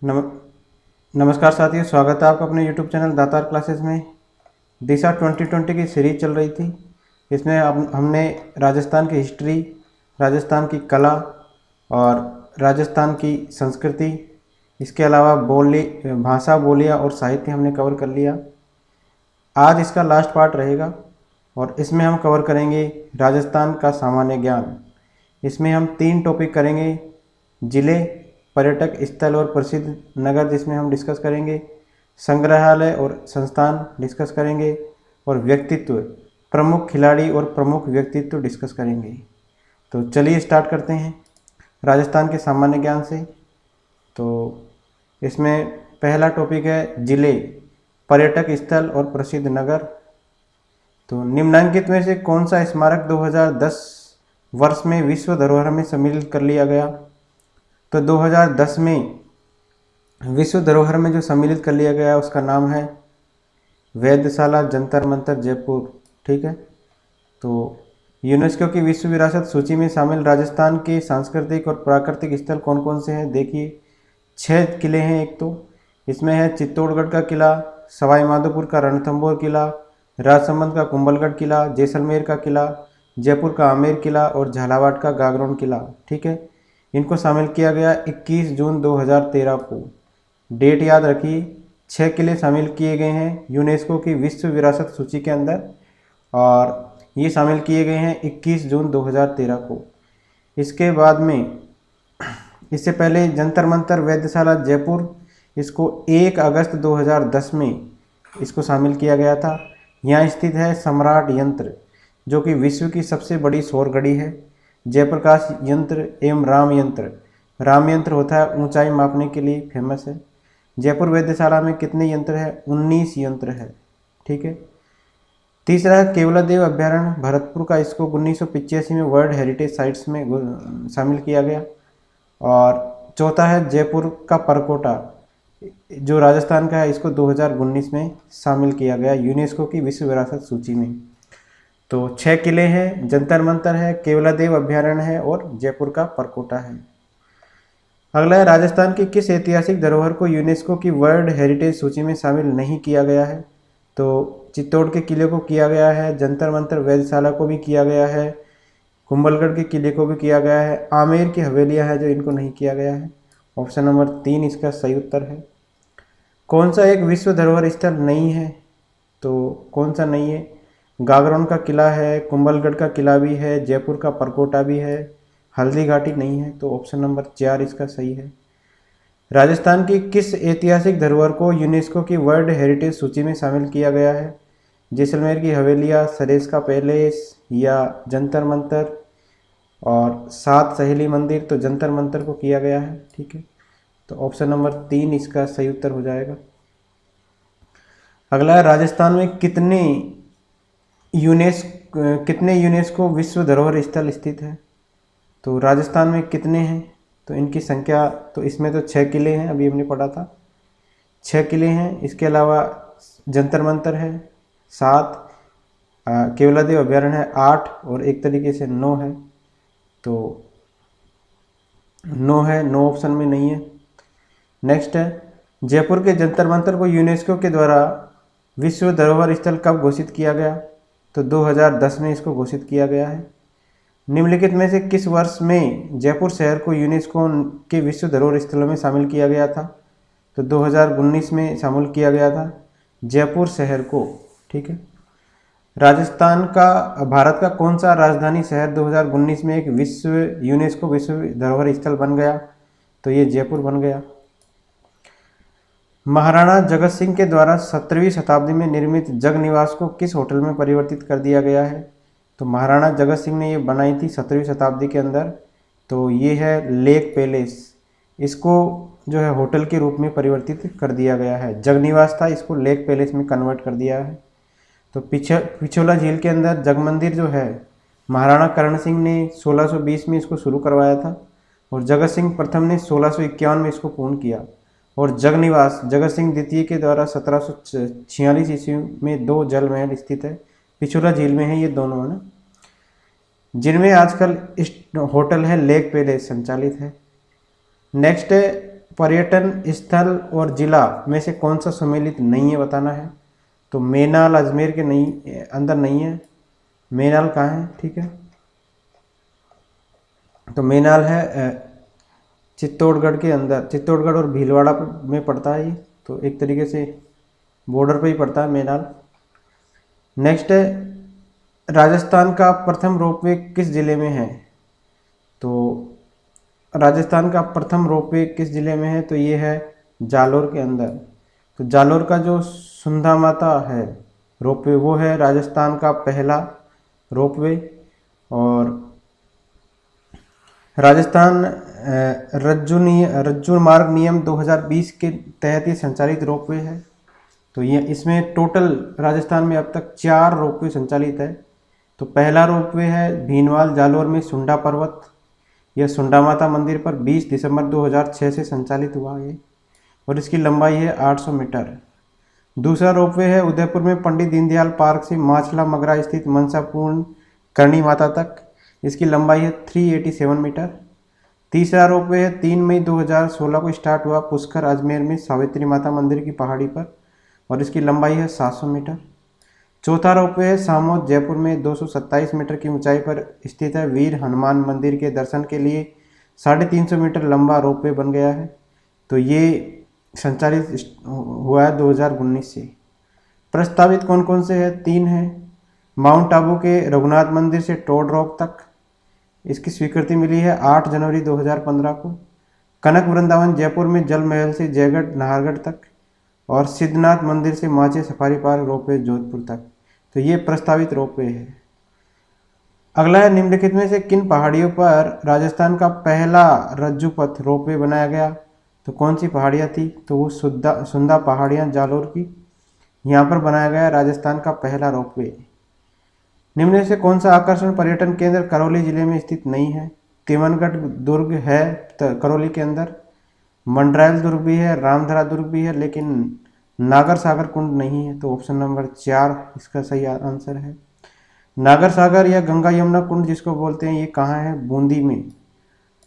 नम नमस्कार साथियों, स्वागत है आपका अपने YouTube चैनल दातार क्लासेस में। दिशा 2020 की सीरीज चल रही थी। इसमें अब हमने राजस्थान की हिस्ट्री, राजस्थान की कला और राजस्थान की संस्कृति, इसके अलावा भाषा, बोलियाँ और साहित्य हमने कवर कर लिया। आज इसका लास्ट पार्ट रहेगा और इसमें हम कवर करेंगे राजस्थान का सामान्य ज्ञान। इसमें हम 3 टॉपिक करेंगे: जिले, पर्यटक स्थल और प्रसिद्ध नगर जिसमें हम डिस्कस करेंगे, संग्रहालय और संस्थान डिस्कस करेंगे, और व्यक्तित्व, प्रमुख खिलाड़ी और प्रमुख व्यक्तित्व डिस्कस करेंगे। तो चलिए स्टार्ट करते हैं राजस्थान के सामान्य ज्ञान से। तो इसमें पहला टॉपिक है जिले, पर्यटक स्थल और प्रसिद्ध नगर। तो निम्नलिखित में से कौन सा स्मारक 2010 वर्ष में विश्व धरोहर में सम्मिलित कर लिया गया? तो 2010 में विश्व धरोहर में जो सम्मिलित कर लिया गया उसका नाम है वेधशाला जंतर मंतर जयपुर। ठीक है। तो यूनेस्को की विश्व विरासत सूची में शामिल राजस्थान के सांस्कृतिक और प्राकृतिक स्थल कौन कौन से हैं? देखिए, 6 किले हैं। एक तो इसमें है चित्तौड़गढ़ का किला, सवाई माधोपुर का रणथंभौर किला, राजसमंद का कुंभलगढ़ किला, जैसलमेर का किला, जयपुर का आमेर किला और झालावाड़ का गागरोन किला। ठीक है। इनको शामिल किया गया 21 जून 2013 को। डेट याद रखिए। 6 किले शामिल किए गए हैं यूनेस्को की विश्व विरासत सूची के अंदर और ये शामिल किए गए हैं 21 जून 2013 को। इसके बाद में इससे पहले जंतर मंतर वेधशाला जयपुर, इसको 1 अगस्त 2010 में इसको शामिल किया गया था। यहाँ स्थित है सम्राट यंत्र, जो कि विश्व की सबसे बड़ी सौर घड़ी है। जयप्रकाश यंत्र एवं राम यंत्र, राम यंत्र होता है ऊंचाई मापने के लिए फेमस है। जयपुर वेधशाला में कितने यंत्र है? 19 यंत्र है। ठीक है। तीसरा है केवलादेव अभ्यारण्य भरतपुर का, इसको 1985 में वर्ल्ड हेरिटेज साइट्स में शामिल किया गया। और चौथा है जयपुर का परकोटा, जो राजस्थान का है, इसको 2019 में शामिल किया गया यूनेस्को की विश्व विरासत सूची में। तो 6 किले हैं, जंतर मंतर है, केवलादेव अभ्यारण्य है और जयपुर का परकोटा है। अगला है राजस्थान की किस ऐतिहासिक धरोहर को यूनेस्को की वर्ल्ड हेरिटेज सूची में शामिल नहीं किया गया है? तो चित्तौड़ के किले को किया गया है, जंतर मंतर वेधशाला को भी किया गया है, कुंभलगढ़ के किले को भी किया गया है, आमेर की हवेलियां हैं जो इनको नहीं किया गया है। ऑप्शन नंबर 3 इसका सही उत्तर है। कौन सा एक विश्व धरोहर स्थल नहीं है? तो कौन सा नहीं है? गागरोन का किला है, कुंभलगढ़ का किला भी है, जयपुर का परकोटा भी है, हल्दी घाटी नहीं है। तो ऑप्शन नंबर 4 इसका सही है। राजस्थान की किस ऐतिहासिक धरोहर को यूनेस्को की वर्ल्ड हेरिटेज सूची में शामिल किया गया है? जैसलमेर की हवेलियाँ, सरेस का पैलेस या जंतर मंतर और 7 सहेली मंदिर? तो जंतर मंतर को किया गया है। ठीक है। तो ऑप्शन नंबर 3 इसका सही उत्तर हो जाएगा। अगला है राजस्थान में कितने यूनेस्को विश्व धरोहर स्थल स्थित है? तो राजस्थान में कितने हैं? तो इनकी संख्या, तो इसमें तो 6 किले हैं, अभी हमने पढ़ा था 6 किले हैं। इसके अलावा जंतर मंतर है 7, केवलादेव अभ्यारण्य है 8 और एक तरीके से 9 है। तो 9 है, 9 ऑप्शन में नहीं है। नेक्स्ट है जयपुर के जंतर मंतर को यूनेस्को के द्वारा विश्व धरोहर स्थल कब घोषित किया गया? तो 2010 में इसको घोषित किया गया है। निम्नलिखित में से किस वर्ष में जयपुर शहर को यूनेस्को के विश्व धरोहर स्थलों में शामिल किया गया था? तो 2019 में शामिल किया गया था जयपुर शहर को। ठीक है। राजस्थान का भारत का कौन सा राजधानी शहर 2019 में एक यूनेस्को विश्व धरोहर स्थल बन गया? तो ये जयपुर बन गया। महाराणा जगत सिंह के द्वारा 17वीं शताब्दी में निर्मित जग निवास को किस होटल में परिवर्तित कर दिया गया है? तो महाराणा जगत सिंह ने ये बनाई थी 17वीं शताब्दी के अंदर। तो ये है लेक पैलेस, इसको जो है होटल के रूप में परिवर्तित कर दिया गया है। जग निवास था, इसको लेक पैलेस में कन्वर्ट कर दिया है। तो पिछोला झील के अंदर जग मंदिर जो है, महाराणा करण सिंह ने 1620 में इसको शुरू करवाया था और जगत सिंह प्रथम ने 1651 में इसको पूर्ण किया। और जग निवास जगत सिंह द्वितीय के द्वारा 1746 ईस्वी में 2 जल महल स्थित है, पिछोला झील में है ये दोनों, है ना, जिनमें आजकल होटल है लेक पैलेस संचालित है। नेक्स्ट है पर्यटन स्थल और जिला में से कौन सा सम्मिलित नहीं है बताना है। तो मेनाल अजमेर के नहीं अंदर नहीं है। मेनाल कहाँ है, ठीक है, तो मेनाल है चित्तौड़गढ़ के अंदर, चित्तौड़गढ़ और भीलवाड़ा में पड़ता है ये, तो एक तरीके से बॉर्डर पे ही पड़ता है मेनाल। नेक्स्ट है राजस्थान का प्रथम रोपवे किस जिले में है। तो राजस्थान का प्रथम रोपवे किस जिले में है, तो ये है जालोर के अंदर। तो जालोर का जो सुंधा माता है रोपवे वो है राजस्थान का पहला रोपवे। और राजस्थान रज्जू मार्ग नियम 2020 के तहत ये संचालित रोपवे है। तो ये इसमें टोटल राजस्थान में अब तक 4 रोपवे संचालित है। तो पहला रोपवे है भीनवाल जालोर में सुंडा पर्वत, यह सुंडा माता मंदिर पर 20 दिसंबर 2006 से संचालित हुआ ये, और इसकी लंबाई है 800 मीटर। दूसरा रोपवे है उदयपुर में पंडित दीनदयाल पार्क से माछला मगरा स्थित मनसापूर्ण करणी माता तक, इसकी लंबाई है 387 मीटर। तीसरा रोपवे है 3 मई 2016 को स्टार्ट हुआ पुष्कर अजमेर में सावित्री माता मंदिर की पहाड़ी पर, और इसकी लंबाई है 700 मीटर। चौथा रोपवे है सामोद जयपुर में 227 मीटर की ऊंचाई पर स्थित है वीर हनुमान मंदिर के दर्शन के लिए 350 मीटर लंबा रोपवे बन गया है। तो ये संचालित हुआ है 2019 से। प्रस्तावित कौन कौन से है, 3 है। माउंट आबू के रघुनाथ मंदिर से टोड रॉक तक, इसकी स्वीकृति मिली है 8 जनवरी 2015 को। कनक वृंदावन जयपुर में जल महल से जयगढ़ नाहरगढ़ तक, और सिद्धनाथ मंदिर से माचे सफारी पार्क रोपवे जोधपुर तक। तो ये प्रस्तावित रोपवे है। अगला है निम्नलिखित में से किन पहाड़ियों पर राजस्थान का पहला रज्जू पथ रोपवे बनाया गया। तो कौन सी पहाड़ियाँ थी, तो वो सुंदा पहाड़ियाँ जालोर की, यहाँ पर बनाया गया राजस्थान का पहला रोपवे। निम्न में से कौन सा आकर्षण पर्यटन केंद्र करौली जिले में स्थित नहीं है। तिमनगढ़ दुर्ग है करौली के अंदर, मंडरायल दुर्ग भी है, रामधरा दुर्ग भी है, लेकिन नागर सागर कुंड नहीं है। तो ऑप्शन नंबर 4 इसका सही आंसर है। नागर सागर या गंगा यमुना कुंड जिसको बोलते हैं, ये कहाँ है, बूंदी में।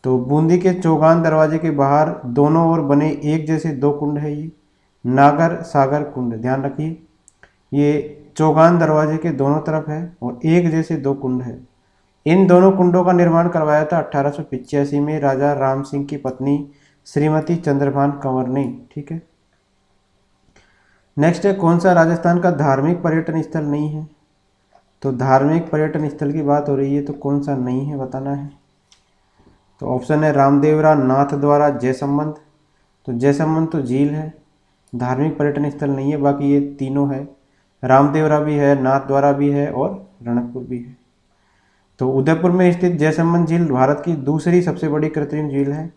तो बूंदी के चौगान दरवाजे के बाहर दोनों ओर बने एक जैसे 2 कुंड है, ये नागर सागर कुंड, ध्यान रखिए। ये चौगान दरवाजे के दोनों तरफ है और एक जैसे 2 कुंड है। इन दोनों कुंडों का निर्माण करवाया था 1885 में राजा राम सिंह की पत्नी श्रीमती चंद्रभान कंवर ने, ठीक है। नेक्स्ट है कौन सा राजस्थान का धार्मिक पर्यटन स्थल नहीं है। तो धार्मिक पर्यटन स्थल की बात हो रही है, तो कौन सा नहीं है बताना है। तो ऑप्शन है रामदेवरा, नाथ द्वारा, जयसंबंध। तो जयसंबंध तो झील है, धार्मिक पर्यटन स्थल नहीं है। बाकी ये तीनों है, रामदेवरा भी है, नाथ द्वारा भी है और रणकपुर भी है। तो उदयपुर में स्थित जयसंबंध झील भारत की दूसरी सबसे बड़ी कृत्रिम झील है,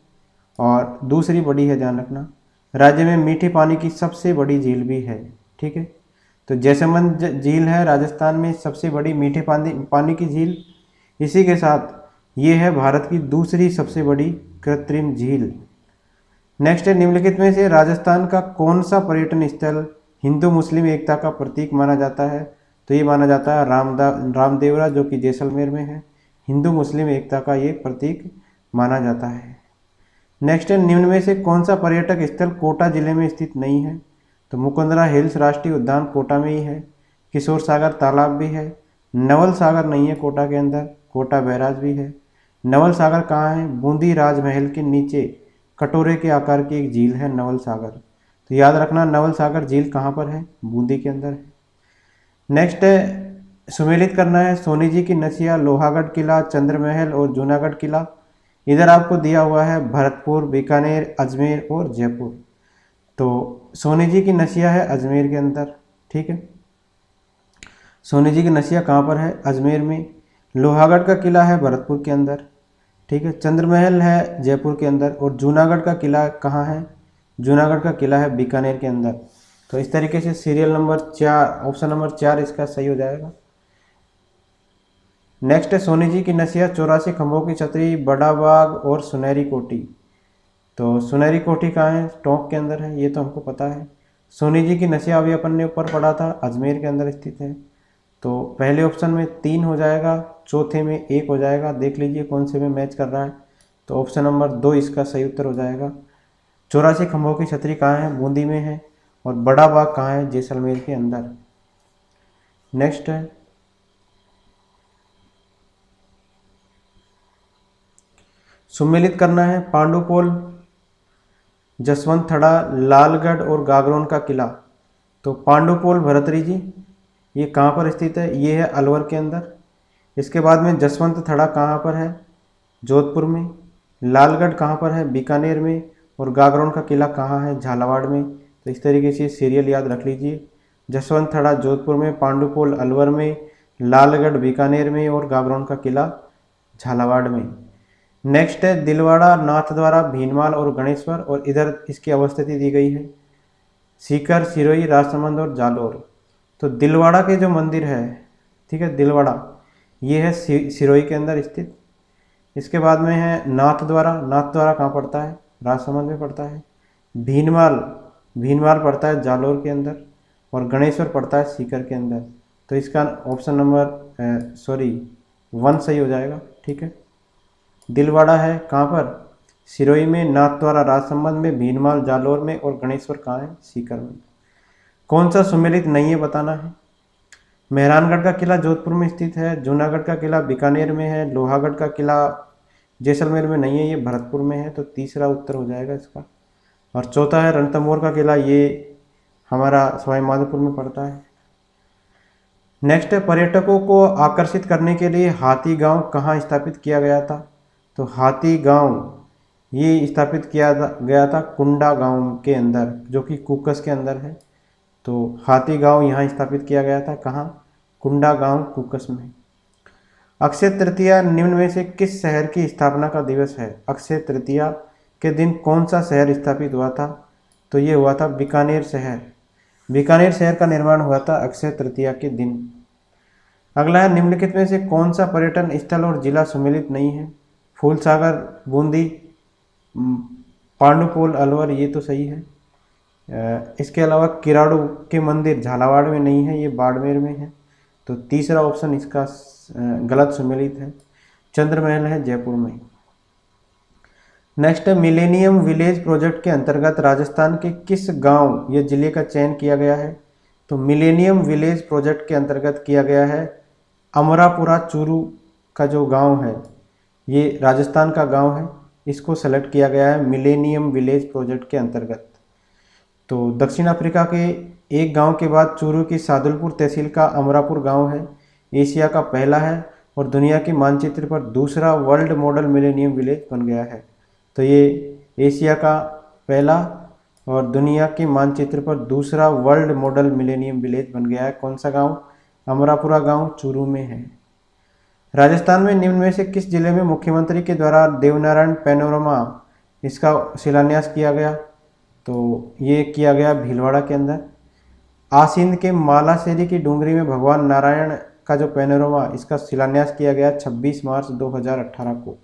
और दूसरी बड़ी है, ध्यान रखना। राज्य में मीठे पानी की सबसे बड़ी झील भी है, ठीक है। तो जयसंबंध झील है राजस्थान में सबसे बड़ी मीठे पानी की झील। इसी के साथ ये है भारत की दूसरी सबसे बड़ी कृत्रिम झील। नेक्स्ट है निम्नलिखित में से राजस्थान का कौन सा पर्यटन स्थल हिंदू मुस्लिम एकता का प्रतीक माना जाता है। तो ये माना जाता है रामदेवरा, जो कि जैसलमेर में है। हिंदू मुस्लिम एकता का ये प्रतीक माना जाता है। नेक्स्ट है निम्न में से कौन सा पर्यटक स्थल कोटा जिले में स्थित नहीं है। तो मुकुंदरा हिल्स राष्ट्रीय उद्यान कोटा में ही है। किशोर सागर तालाब भी है। नवल सागर नहीं है कोटा के अंदर, कोटा बैराज भी है। नवल सागर कहाँ है, बूंदी राजमहल के नीचे कटोरे के आकार की एक झील है नवल सागर। तो याद रखना नवल सागर झील कहाँ पर है, बूंदी के अंदर है। नेक्स्ट है सुमेलित करना है सोनी जी की नसिया, लोहागढ़ किला, चंद्रमहल और जूनागढ़ किला। इधर आपको दिया हुआ है भरतपुर, बीकानेर, अजमेर और जयपुर। तो सोनी जी की नसिया है अजमेर के अंदर, ठीक है। सोनी जी की नसिया कहाँ पर है, अजमेर में। लोहागढ़ का किला है भरतपुर के अंदर, ठीक है। चंद्रमहल है जयपुर के अंदर, और जूनागढ़ का किला कहाँ है, जूनागढ़ का किला है बीकानेर के अंदर। तो इस तरीके से सीरियल नंबर 4, ऑप्शन नंबर 4 इसका सही हो जाएगा। नेक्स्ट है सोनी जी की नसिया, 84 खंभों की छतरी, बड़ा बाग और सुनहरी कोठी। तो सुनहरी कोठी कहाँ है, टोंक के अंदर है, ये तो हमको पता है। सोनी जी की नसिया अभी अपन ने ऊपर पढ़ा था, अजमेर के अंदर स्थित है। तो पहले ऑप्शन में 3 हो जाएगा, चौथे में 1 हो जाएगा। देख लीजिए कौन से में मैच कर रहा है। तो ऑप्शन नंबर 2 इसका सही उत्तर हो जाएगा। 84 खंभों की छतरी कहाँ है? बूंदी में है। और बड़ा बाग कहाँ है? जैसलमेर के अंदर। नेक्स्ट है, सुमेलित करना है। पांडुपोल, जसवंत थड़ा, लालगढ़ और गागरोन का किला। तो पांडुपोल भरतरी जी, ये कहाँ पर स्थित है? ये है अलवर के अंदर। इसके बाद में जसवंत थड़ा कहाँ पर है? जोधपुर में। लालगढ़ कहाँ पर है? बीकानेर में। और गागरोन का किला कहाँ है? झालावाड़ में। तो इस तरीके से सीरियल याद रख लीजिए। जसवंत थड़ा जोधपुर में, पांडुपोल अलवर में, लालगढ़ बीकानेर में और गागरोन का किला झालावाड़ में। नेक्स्ट है दिलवाड़ा, नाथद्वारा, भीनमाल और गणेश्वर, और इधर इसकी अवस्थिति दी गई है सीकर, सिरोही, राजसमंद और जालोर। तो दिलवाड़ा के जो मंदिर है, ठीक है, दिलवाड़ा ये है सिरोही के अंदर स्थित। इसके बाद में है नाथद्वारा। नाथद्वारा कहाँ पड़ता है? राजसमंद में पड़ता है। भीनमाल, भीनमाल पड़ता है जालोर के अंदर। और गणेश्वर पड़ता है सीकर के अंदर। तो इसका ऑप्शन नंबर 1 सही हो जाएगा। ठीक है, दिलवाड़ा है कहाँ पर? सिरोही में, नाथद्वारा राजसमंद में, भीनमाल जालोर में और गणेश्वर कहाँ है? सीकर में। कौन सा सुमेलित नहीं है बताना है। मेहरानगढ़ का किला जोधपुर में स्थित है। जूनागढ़ का किला बीकानेर में है। लोहागढ़ का किला जैसलमेर में नहीं है, ये भरतपुर में है। तो तीसरा उत्तर हो जाएगा इसका। और चौथा है रणथंभौर का किला, ये हमारा सवाई माधोपुर में पड़ता है। नेक्स्ट है पर्यटकों को आकर्षित करने के लिए हाथी गांव कहाँ स्थापित किया गया था? तो हाथी गांव ये स्थापित किया गया था कुंडा गांव के अंदर, जो कि कुकस के अंदर है। तो हाथी गांव यहाँ स्थापित किया गया था। कहाँ? कुंडा गांव, कुकस में। अक्षय तृतीया निम्न में से किस शहर की स्थापना का दिवस है? अक्षय तृतीया के दिन कौन सा शहर स्थापित हुआ था? तो ये हुआ था बीकानेर शहर। बीकानेर शहर का निर्माण हुआ था अक्षय तृतीया के दिन। अगला है निम्नलिखित में से कौन सा पर्यटन स्थल और जिला सुमेलित नहीं है? फूलसागर, बूंदी, पांडुपोल अलवर, ये तो सही है। इसके अलावा किराड़ू के मंदिर झालावाड़ में नहीं है, ये बाड़मेर में है। तो तीसरा ऑप्शन इसका गलत सुमेलित है। चंद्रमहल है जयपुर में। नेक्स्ट है मिलेनियम विलेज प्रोजेक्ट के अंतर्गत राजस्थान के किस गांव या जिले का चयन किया गया है? तो मिलेनियम विलेज प्रोजेक्ट के अंतर्गत किया गया है अमरापुरा चूरू का जो गांव है, ये राजस्थान का गांव है। इसको सेलेक्ट किया गया है मिलेनियम विलेज प्रोजेक्ट के अंतर्गत। तो दक्षिण अफ्रीका के एक गांव के बाद चूरू की सादुलपुर तहसील का अमरापुर गांव है, एशिया का पहला है और दुनिया के मानचित्र पर दूसरा वर्ल्ड मॉडल मिलेनियम विलेज बन गया है। तो ये एशिया का पहला और दुनिया के मानचित्र पर दूसरा वर्ल्ड मॉडल मिलेनियम विलेज बन गया है। कौन सा गांव? अमरापुरा गांव चूरू में है। राजस्थान में निम्न में से किस जिले में मुख्यमंत्री के द्वारा देवनारायण पैनोरमा इसका शिलान्यास किया गया? तो ये किया गया भीलवाड़ा के अंदर। आसिंद के मालाशेरी की डूंगरी में भगवान नारायण का जो पैनोरमा, इसका शिलान्यास किया गया 26 मार्च 2018 को।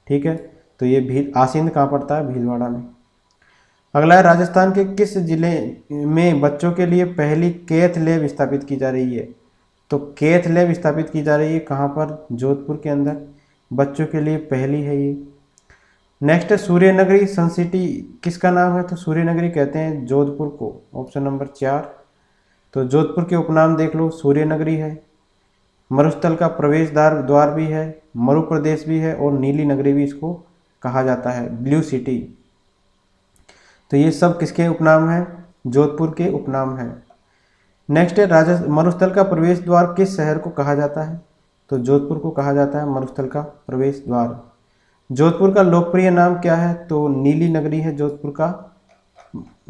ठीक है, तो ये आसिंद कहाँ पड़ता है? भीलवाड़ा में। अगला है राजस्थान के किस जिले में बच्चों के लिए पहली कैथ लैब स्थापित की जा रही है? तो कैथ लैब स्थापित की जा रही है कहाँ पर? जोधपुर के अंदर। बच्चों के लिए पहली है ये। नेक्स्ट है सूर्यनगरी सन सिटी किसका नाम है? तो सूर्यनगरी कहते हैं जोधपुर को। Option number 4। तो जोधपुर के उपनाम देख लो, सूर्यनगरी है, मरुस्थल का प्रवेश द्वार भी है, मरु प्रदेश भी है और नीली नगरी भी इसको कहा जाता है, ब्लू सिटी। तो ये सब किसके उपनाम हैं? जोधपुर के उपनाम हैं। नेक्स्ट है मरुस्थल का प्रवेश द्वार किस शहर को कहा जाता है? तो जोधपुर को कहा जाता है मरुस्थल का प्रवेश द्वार। जोधपुर का लोकप्रिय नाम क्या है? तो नीली नगरी है जोधपुर का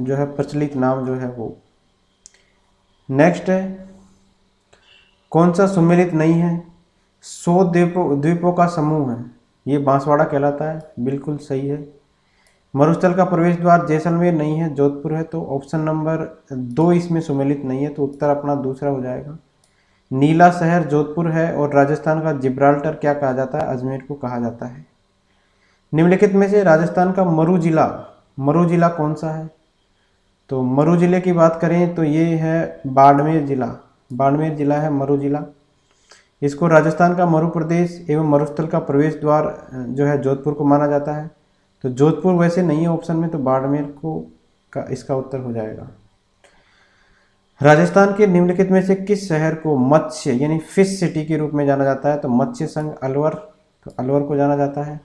जो है प्रचलित नाम जो है वो। नेक्स्ट है कौन सा सुमेलित नहीं है? 100 द्वीपों का समूह है, ये बांसवाड़ा कहलाता है। बिल्कुल सही है। मरुस्थल का प्रवेश द्वार जैसलमेर नहीं है, जोधपुर है। तो ऑप्शन नंबर 2 इसमें सुमेलित नहीं है, तो उत्तर अपना दूसरा हो जाएगा। नीला शहर जोधपुर है और राजस्थान का जिब्राल्टर क्या कहा जाता है? अजमेर को कहा जाता है। निम्नलिखित में से राजस्थान का मरु जिला कौन सा है? तो मरु जिले की बात करें तो ये है बाड़मेर जिला। बाड़मेर जिला है मरु जिला। इसको राजस्थान का मरु प्रदेश एवं मरुस्थल का प्रवेश द्वार जो है जोधपुर को माना जाता है। तो जोधपुर वैसे नहीं है ऑप्शन में, तो बाड़मेर को का इसका उत्तर हो जाएगा। राजस्थान के निम्नलिखित में से किस शहर को मत्स्य यानी फिश सिटी के रूप में जाना जाता है? तो मत्स्य संघ अलवर, तो अलवर को जाना जाता है।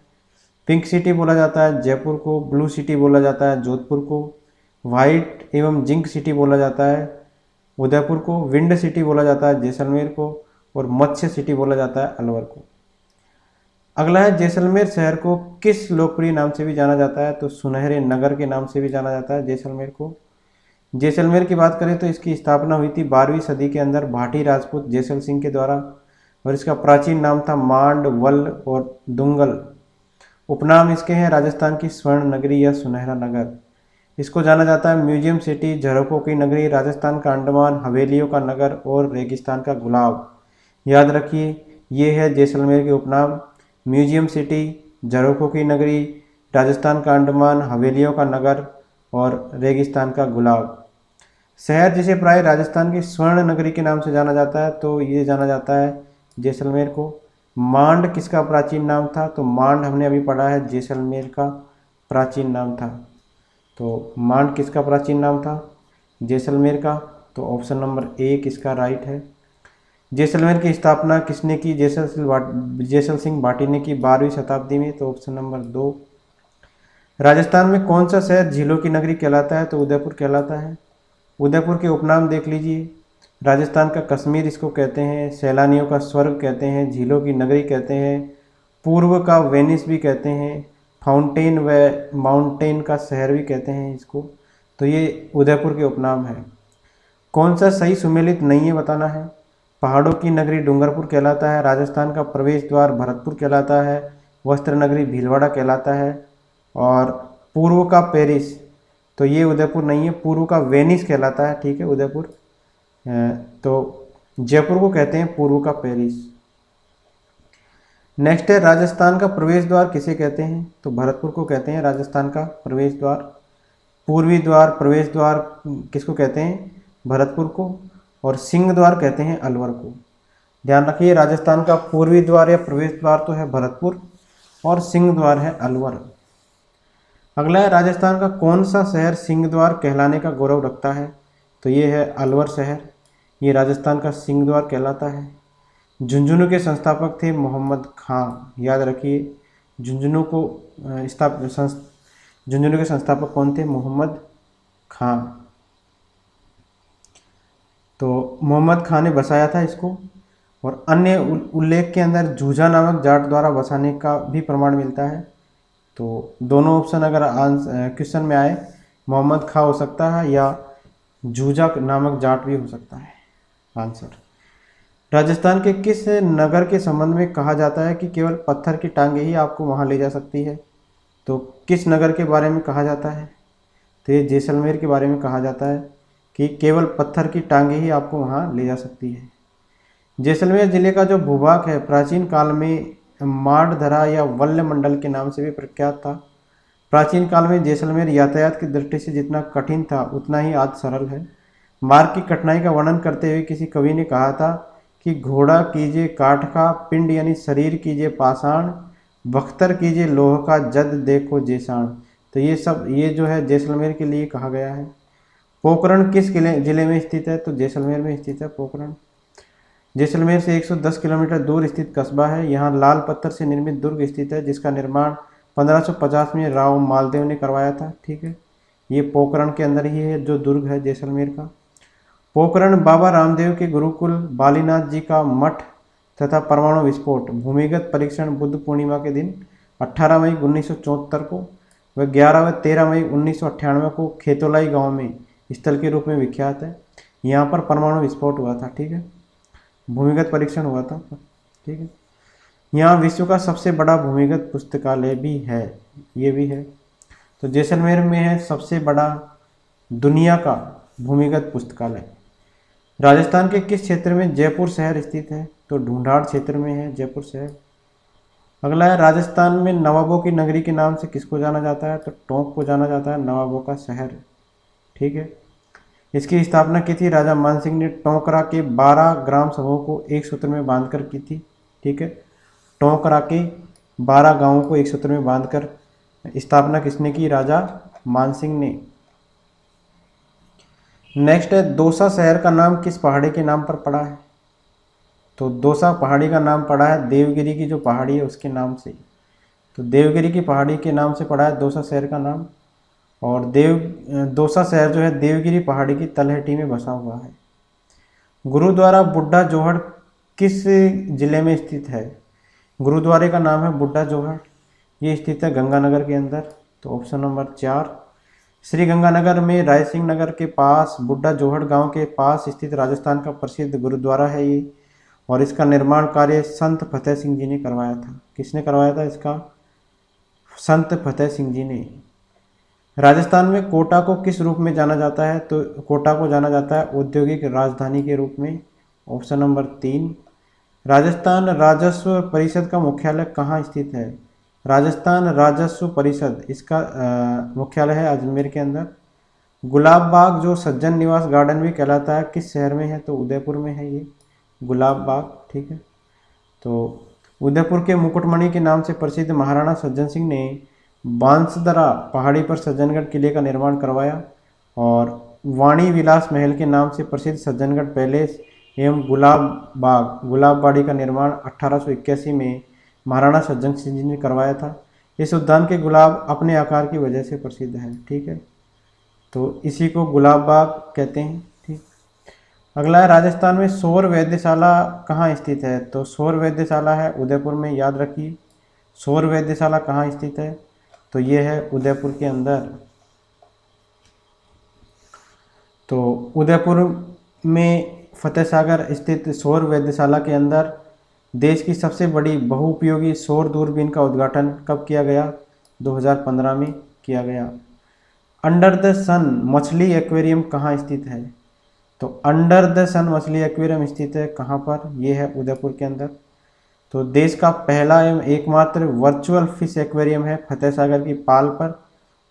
पिंक सिटी बोला जाता है जयपुर को, ब्लू सिटी बोला जाता है जोधपुर को, वाइट एवं जिंक सिटी बोला जाता है उदयपुर को, विंड सिटी बोला जाता है जैसलमेर को, और मत्स्य सिटी बोला जाता है अलवर को। अगला है जैसलमेर शहर को किस लोकप्रिय नाम से भी जाना जाता है? तो सुनहरे नगर के नाम से भी जाना जाता है जैसलमेर को। जैसलमेर की बात करें तो इसकी स्थापना हुई थी 12वीं सदी के अंदर भाटी राजपूत जैसल सिंह के द्वारा, और इसका प्राचीन नाम था मांड, वल और दुंगल। उपनाम इसके हैं राजस्थान की स्वर्ण नगरी या सुनहरा नगर। इसको जाना जाता है म्यूजियम सिटी, झरोखों की नगरी, राजस्थान का अंडमान, हवेलियों का नगर और रेगिस्तान का गुलाब। याद रखिए ये है जैसलमेर के उपनाम, म्यूजियम सिटी, झरोखों की नगरी, राजस्थान का अंडमान, हवेलियों का नगर और रेगिस्तान का गुलाब। शहर जिसे प्राय राजस्थान की स्वर्ण नगरी के नाम से जाना जाता है, तो ये जाना जाता है जैसलमेर को। मांड किसका प्राचीन नाम था? तो मांड हमने अभी पढ़ा है जैसलमेर का प्राचीन नाम था। तो मांड किसका प्राचीन नाम था? जैसलमेर का। तो ऑप्शन नंबर ए किसका राइट है। जैसलमेर की स्थापना किसने की? जैसल सिंह भाटी ने की 12वीं शताब्दी में, तो ऑप्शन नंबर 2। राजस्थान में कौन सा शहर झीलों की नगरी कहलाता है? तो उदयपुर कहलाता है। उदयपुर के उपनाम देख लीजिए, राजस्थान का कश्मीर इसको कहते हैं, सैलानियों का स्वर्ग कहते हैं, झीलों की नगरी कहते हैं, पूर्व का वेनिस भी कहते हैं, फाउंटेन व माउंटेन का शहर भी कहते हैं इसको। तो ये उदयपुर के उपनाम है। कौन सा सही सुमेलित नहीं है बताना है। पहाड़ों की नगरी डूंगरपुर कहलाता है, राजस्थान का प्रवेश द्वार भरतपुर कहलाता है, वस्त्र नगरी भीलवाड़ा कहलाता है, और पूर्व का पेरिस, तो ये उदयपुर नहीं है, पूर्व का वेनिस कहलाता है। ठीक है, उदयपुर तो जयपुर को कहते हैं पूर्व का पेरिस। नेक्स्ट है राजस्थान का प्रवेश द्वार किसे कहते हैं? तो भरतपुर को कहते हैं राजस्थान का प्रवेश द्वार। पूर्वी द्वार, प्रवेश द्वार किसको कहते हैं? भरतपुर को। और सिंह द्वार कहते हैं अलवर को। ध्यान रखिए, राजस्थान का पूर्वी द्वार या प्रवेश द्वार तो है भरतपुर और सिंह द्वार है अलवर। अगला है राजस्थान का कौन सा शहर सिंह द्वार कहलाने का गौरव रखता है? तो ये है अलवर शहर, ये राजस्थान का सिंह द्वार कहलाता है। झुंझुनू के संस्थापक थे मोहम्मद खां। याद रखिए झुंझुनू के संस्थापक कौन थे? मोहम्मद खां। तो मोहम्मद खां ने बसाया था इसको। और अन्य उल्लेख के अंदर झूझा नामक जाट द्वारा बसाने का भी प्रमाण मिलता है। तो दोनों ऑप्शन अगर क्वेश्चन में आए, मोहम्मद खां हो सकता है या झूझा नामक जाट भी हो सकता है आंसर। राजस्थान के किस नगर के संबंध में कहा जाता है कि केवल पत्थर की टांगे ही आपको वहां ले जा सकती है? तो किस नगर के बारे में कहा जाता है? तो ये जैसलमेर के बारे में कहा जाता है कि केवल पत्थर की टांगे ही आपको वहां ले जा सकती है। जैसलमेर जिले का जो भूभाग है प्राचीन काल में माडधरा या वल्ल मंडल के नाम से भी प्रख्यात था। प्राचीन काल में जैसलमेर यातायात की दृष्टि से जितना कठिन था उतना ही आज सरल है। मार्ग की कठिनाई का वर्णन करते हुए किसी कवि ने कहा था कि घोड़ा कीजिए काठ का, पिंड यानी शरीर कीजिए पाषाण, बख्तर कीजिए लोह का, जद देखो जैसाण। तो ये जो है जैसलमेर के लिए कहा गया है। पोखरण किस जिले में स्थित है? तो जैसलमेर में स्थित है पोखरण। जैसलमेर से 110 किलोमीटर दूर स्थित कस्बा है। यहाँ लाल पत्थर से निर्मित दुर्ग स्थित है जिसका निर्माण 1550 में राव मालदेव ने करवाया था। ठीक है, ये पोखरण के अंदर ही है जो दुर्ग है जैसलमेर का। पोखरण बाबा रामदेव के गुरुकुल, बालीनाथ जी का मठ तथा परमाणु विस्फोट भूमिगत परीक्षण बुद्ध पूर्णिमा के दिन 18 मई 1974 को व 11 व 13 मई 1998 को खेतोलाई गांव में स्थल के रूप में विख्यात है। यहाँ पर परमाणु विस्फोट हुआ था। ठीक है, भूमिगत परीक्षण हुआ था। ठीक है, यहाँ विश्व का सबसे बड़ा भूमिगत पुस्तकालय भी है, ये भी है। तो जैसलमेर में है सबसे बड़ा दुनिया का भूमिगत पुस्तकालय। राजस्थान के किस क्षेत्र में जयपुर शहर स्थित है? तो ढूंढाड़ क्षेत्र में है जयपुर शहर। अगला है राजस्थान में नवाबों की नगरी के नाम से किसको जाना जाता है? तो टोंक को जाना जाता है, नवाबों का शहर। ठीक है, इसकी स्थापना की थी राजा मान सिंह ने टोंकरा के 12 ग्राम समूह को एक सूत्र में बांधकर की थी। ठीक है, टोंकरा के 12 गांवों को एक सूत्र में बांधकर स्थापना किसने की? राजा मानसिंह ने। नेक्स्ट है, दौसा शहर का नाम किस पहाड़ी के नाम पर पड़ा है? तो दौसा पहाड़ी का नाम पड़ा है देवगिरी की जो पहाड़ी है उसके नाम से। तो देवगिरी की पहाड़ी के नाम से पड़ा है दौसा शहर का नाम। और दौसा शहर जो है देवगिरी पहाड़ी की तलहटी में बसा हुआ है। गुरुद्वारा बुड्ढा जोहड़ किस जिले में स्थित है? गुरुद्वारे का नाम है बुड्ढा जोहड़, ये स्थित है गंगानगर के अंदर। तो ऑप्शन नंबर 4, श्री गंगानगर में राय सिंह नगर के पास बुड्ढा जोहड़ गांव के पास स्थित राजस्थान का प्रसिद्ध गुरुद्वारा है ये। और इसका निर्माण कार्य संत फतेह सिंह जी ने करवाया था। किसने करवाया था इसका? संत फतेह सिंह जी ने। राजस्थान में कोटा को किस रूप में जाना जाता है? तो कोटा को जाना जाता है औद्योगिक राजधानी के रूप में। ऑप्शन नंबर 3, राजस्थान राजस्व परिषद का मुख्यालय कहाँ स्थित है? राजस्थान राजस्व परिषद इसका मुख्यालय है अजमेर के अंदर। गुलाब बाग जो सज्जन निवास गार्डन भी कहलाता है किस शहर में है? तो उदयपुर में है ये गुलाब बाग, ठीक है। तो उदयपुर के मुकुटमणि के नाम से प्रसिद्ध महाराणा सज्जन सिंह ने बांसदरा पहाड़ी पर सज्जनगढ़ किले का निर्माण करवाया। और वाणी विलास महल के नाम से प्रसिद्ध सज्जनगढ़ पैलेस एवं गुलाबबाड़ी का निर्माण 1881 में महाराणा सज्जन सिंह जी ने करवाया था। इस उद्यान के गुलाब अपने आकार की वजह से प्रसिद्ध है, ठीक है। तो इसी को गुलाब बाग कहते हैं, ठीक। अगला है, राजस्थान में सौर वेधशाला कहाँ स्थित है? तो सौर वेधशाला है उदयपुर में, याद रखिए। सौर वेधशाला कहाँ स्थित है? तो ये है उदयपुर के अंदर। तो उदयपुर में फतेह सागर स्थित सौर वेधशाला के अंदर देश की सबसे बड़ी बहुउपयोगी सौर दूरबीन का उद्घाटन कब किया गया? 2015 में किया गया। अंडर द सन मछली एक्वेरियम कहाँ स्थित है? तो अंडर द सन मछली एक्वेरियम स्थित है कहाँ पर? यह है उदयपुर के अंदर। तो देश का पहला एवं एकमात्र वर्चुअल फिश एक्वेरियम है फतेह सागर की पाल पर,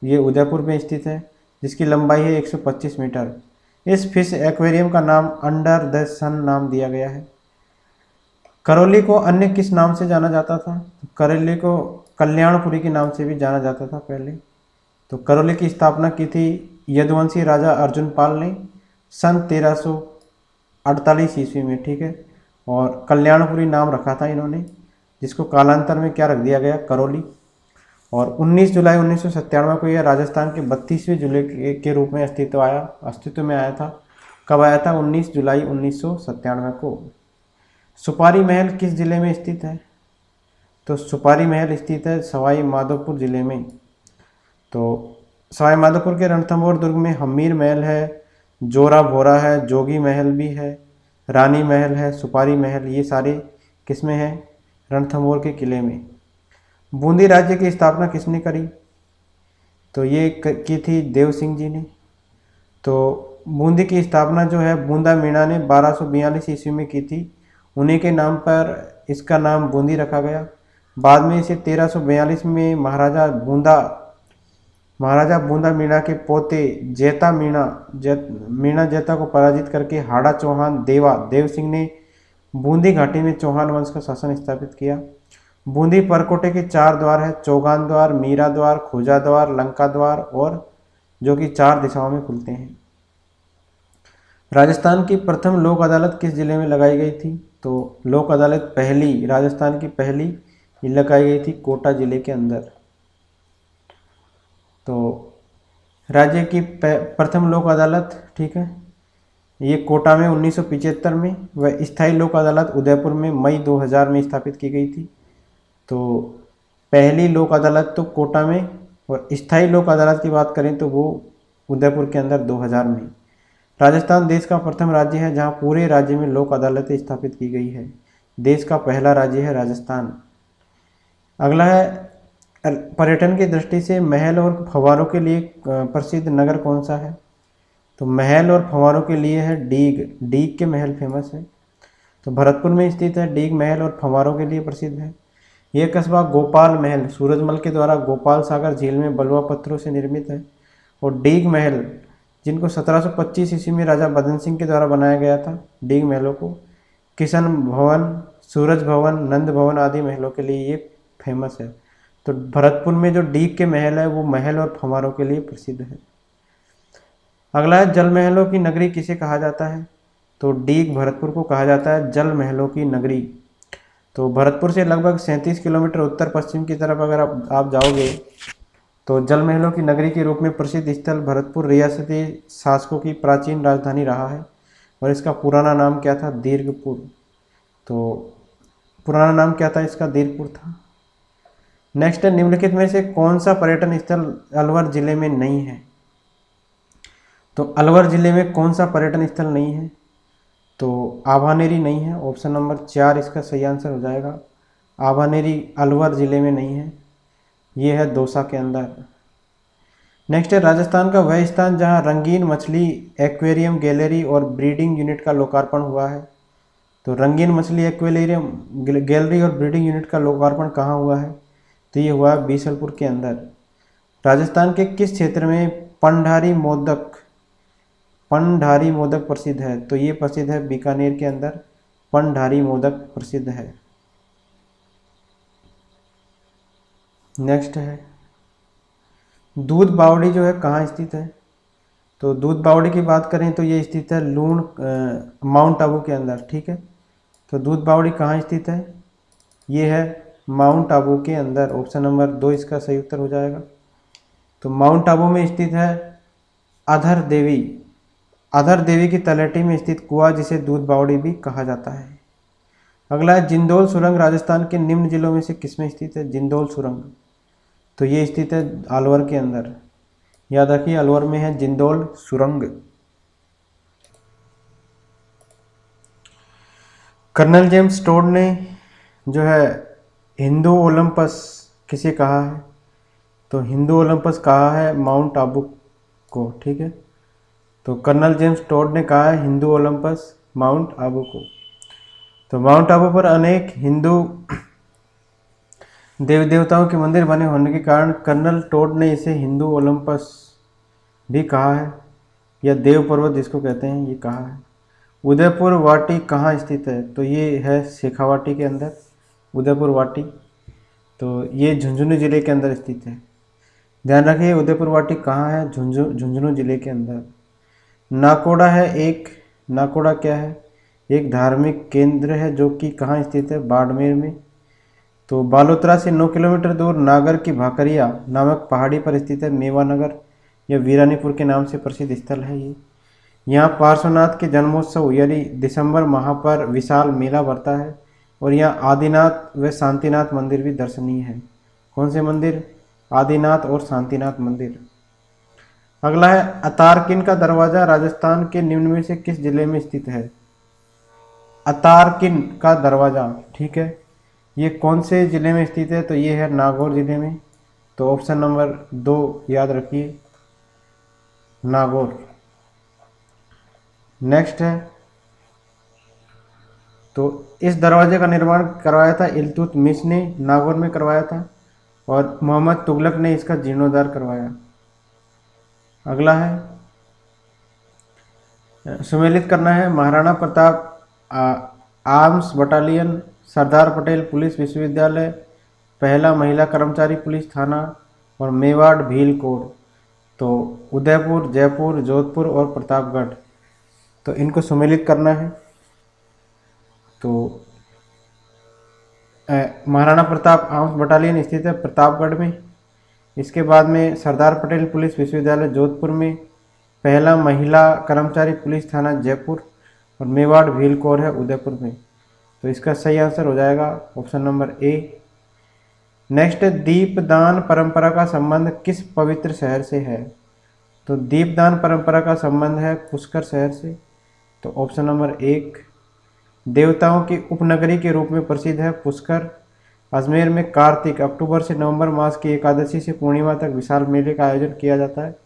ये उदयपुर में स्थित है, जिसकी लंबाई है 125 मीटर। इस फिश एक्वेरियम का नाम अंडर द सन नाम दिया गया है। करौली को अन्य किस नाम से जाना जाता था? करौली को कल्याणपुरी के नाम से भी जाना जाता था पहले। तो करौली की स्थापना की थी यदुवंशी राजा अर्जुन पाल ने सन 1348 ईस्वी में, ठीक है। और कल्याणपुरी नाम रखा था इन्होंने, जिसको कालांतर में क्या रख दिया गया? करौली। और 19 जुलाई 1997 को यह राजस्थान के 32वें जिले के रूप में अस्तित्व में आया था। कब आया था? 19 जुलाई 1997 को। सुपारी महल किस जिले में स्थित है? तो सुपारी महल स्थित है सवाई माधोपुर जिले में। तो सवाई माधोपुर के रणथंभौर दुर्ग में हमीर महल है, जोरा भोरा है, जोगी महल भी है, रानी महल है, सुपारी महल, ये सारे किसमें है? रणथंभौर के किले में। बूंदी राज्य की स्थापना किसने करी? तो ये की थी देव सिंह जी ने। तो बूंदी की स्थापना जो है बूंदा मीणा ने 1242 ईस्वी में की थी। उन्हीं के नाम पर इसका नाम बूंदी रखा गया। बाद में इसे 1342 में महाराजा बूंदा मीणा के पोते मीणा जैता को पराजित करके हाड़ा चौहान देव सिंह ने बूंदी घाटी में चौहान वंश का शासन स्थापित किया। बूंदी परकोटे के 4 द्वार है, चौगान द्वार, मीरा द्वार, खोजा द्वार, लंका द्वार, और जो कि 4 दिशाओं में खुलते हैं। राजस्थान की प्रथम लोक अदालत किस जिले में लगाई गई थी? तो लोक अदालत राजस्थान की पहली लगाई गई थी कोटा जिले के अंदर। तो राज्य की प्रथम लोक अदालत, ठीक है, ये कोटा में 1975 में, व स्थायी लोक अदालत उदयपुर में मई 2000 में स्थापित की गई थी। तो पहली लोक अदालत तो कोटा में, और स्थायी लोक अदालत की बात करें तो वो उदयपुर के अंदर 2000 में। राजस्थान देश का प्रथम राज्य है जहां पूरे राज्य में लोक अदालतें स्थापित की गई है। देश का पहला राज्य है राजस्थान। अगला है, पर्यटन की दृष्टि से महल और फव्वारों के लिए प्रसिद्ध नगर कौन सा है? तो महल और फव्वारों के लिए है डीग के महल फेमस है। तो भरतपुर में स्थित है डीग महल और फव्वारों के लिए प्रसिद्ध है। यह कस्बा गोपाल महल सूरजमल के द्वारा गोपाल सागर झील में बलुआ पत्थरों से निर्मित है। और डीग महल, जिनको 1725 ईस्वी में राजा बदन सिंह के द्वारा बनाया गया था, डीग महलों को किशन भवन, सूरज भवन, नंद भवन आदि महलों के लिए ये फेमस है। तो भरतपुर में जो डीग के महल है वो महल और फव्वारों के लिए प्रसिद्ध है। अगला है जल महलों की नगरी किसे कहा जाता है? तो डीग भरतपुर को कहा जाता है जल महलों की नगरी। तो भरतपुर से लगभग 37 किलोमीटर उत्तर पश्चिम की तरफ अगर आप जाओगे तो जल महलों की नगरी के रूप में प्रसिद्ध स्थल भरतपुर रियासती शासकों की प्राचीन राजधानी रहा है और इसका पुराना नाम क्या था? दीर्घपुर। तो पुराना नाम क्या था इसका? दीर्घपुर था। नेक्स्ट है निम्नलिखित में से कौन सा पर्यटन स्थल अलवर जिले में नहीं है? तो अलवर जिले में कौन सा पर्यटन स्थल नहीं है? तो आभानेरी नहीं है, ऑप्शन नंबर 4 इसका सही आंसर हो जाएगा। आभानेरी अलवर जिले में नहीं है, ये है दौसा के अंदर। नेक्स्ट है राजस्थान का वह स्थान जहां रंगीन मछली एक्वेरियम गैलरी और ब्रीडिंग यूनिट का लोकार्पण हुआ है। तो रंगीन मछली एक्वेरियम गैलरी और ब्रीडिंग यूनिट का लोकार्पण कहाँ हुआ है? तो ये हुआ बीसलपुर के अंदर। राजस्थान के किस क्षेत्र में पंडारी मोदक प्रसिद्ध है? तो ये प्रसिद्ध है बीकानेर के अंदर, पंडारी मोदक प्रसिद्ध है। नेक्स्ट है दूध बावड़ी जो है कहाँ स्थित है? तो दूध बावड़ी की बात करें तो ये स्थित है लूण माउंट आबू के अंदर, ठीक है। तो दूध बावड़ी कहाँ स्थित है? ये है माउंट आबू के अंदर, ऑप्शन नंबर 2 इसका सही उत्तर हो जाएगा। तो माउंट आबू में स्थित है अधर देवी की तलहटी में स्थित कुआं जिसे दूध बावड़ी भी कहा जाता है। अगला है जिंदौल सुरंग राजस्थान के निम्न जिलों में से किसमें स्थित है? जिंदौल सुरंग, तो ये स्थित है अलवर के अंदर। याद रखिए अलवर में है जिंदौल सुरंग। कर्नल जेम्स टोड ने जो है हिंदू ओलंपस किसे कहा है? तो हिंदू ओलंपस कहा है माउंट आबू को, ठीक है। तो कर्नल जेम्स टोड ने कहा है हिंदू ओलंपस माउंट आबू को। तो माउंट आबू पर अनेक हिंदू देवी देवताओं के मंदिर बने होने के कारण कर्नल टोड ने इसे हिंदू ओलंपस भी कहा है, या देव पर्वत जिसको कहते हैं ये कहा है। उदयपुर वाटी कहाँ स्थित है? तो ये है शेखावाटी के अंदर, उदयपुर वाटी। तो ये झुंझुनू जिले के अंदर स्थित है। ध्यान रखिए उदयपुर वाटी कहाँ है? झुंझुनू जिले के अंदर। नाकोड़ा क्या है? एक धार्मिक केंद्र है जो कि कहाँ स्थित है? बाड़मेर में। तो बालोतरा से 9 किलोमीटर दूर नागर की भाकरिया नामक पहाड़ी पर स्थित है मेवानगर, यह वीरानीपुर के नाम से प्रसिद्ध स्थल है ये। यहाँ पार्श्वनाथ के जन्मोत्सव यानी दिसंबर माह पर विशाल मेला भरता है और यहाँ आदिनाथ व शांतिनाथ मंदिर भी दर्शनीय है। कौन से मंदिर? आदिनाथ और शांतिनाथ मंदिर। अगला है अतारकिन का दरवाजा राजस्थान के निम्न में से किस जिले में स्थित है? अतारकिन का दरवाजा, ठीक है, ये कौन से जिले में स्थित है? तो ये है नागौर जिले में। तो ऑप्शन नंबर 2 याद रखिए, नागौर। नेक्स्ट है तो इस दरवाजे का निर्माण करवाया था इल्तुतमिश ने, नागौर में करवाया था, और मोहम्मद तुगलक ने इसका जीर्णोद्धार करवाया। अगला है सुमेलित करना है Maharana Pratap arms battalion, Sardar Patel police विश्वविद्यालय, पहला महिला कर्मचारी पुलिस थाना और मेवाड़ भील कोड। तो उदयपुर, जयपुर, जोधपुर और प्रतापगढ़, तो इनको सुमेलित करना है। तो महाराणा प्रताप आर्म्स बटालियन स्थित है प्रतापगढ़ में। इसके बाद में सरदार पटेल पुलिस विश्वविद्यालय जोधपुर में, पहला महिला कर्मचारी पुलिस थाना जयपुर और मेवाड़ भील कोर है उदयपुर में। तो इसका सही आंसर हो जाएगा ऑप्शन नंबर ए। नेक्स्ट है दीपदान परंपरा का संबंध किस पवित्र शहर से है? तो दीपदान परंपरा का संबंध है पुष्कर शहर से। तो ऑप्शन नंबर 1 देवताओं की उपनगरी के रूप में प्रसिद्ध है पुष्कर। अजमेर में कार्तिक अक्टूबर से नवंबर मास की एकादशी से पूर्णिमा तक विशाल मेले का आयोजन किया जाता है,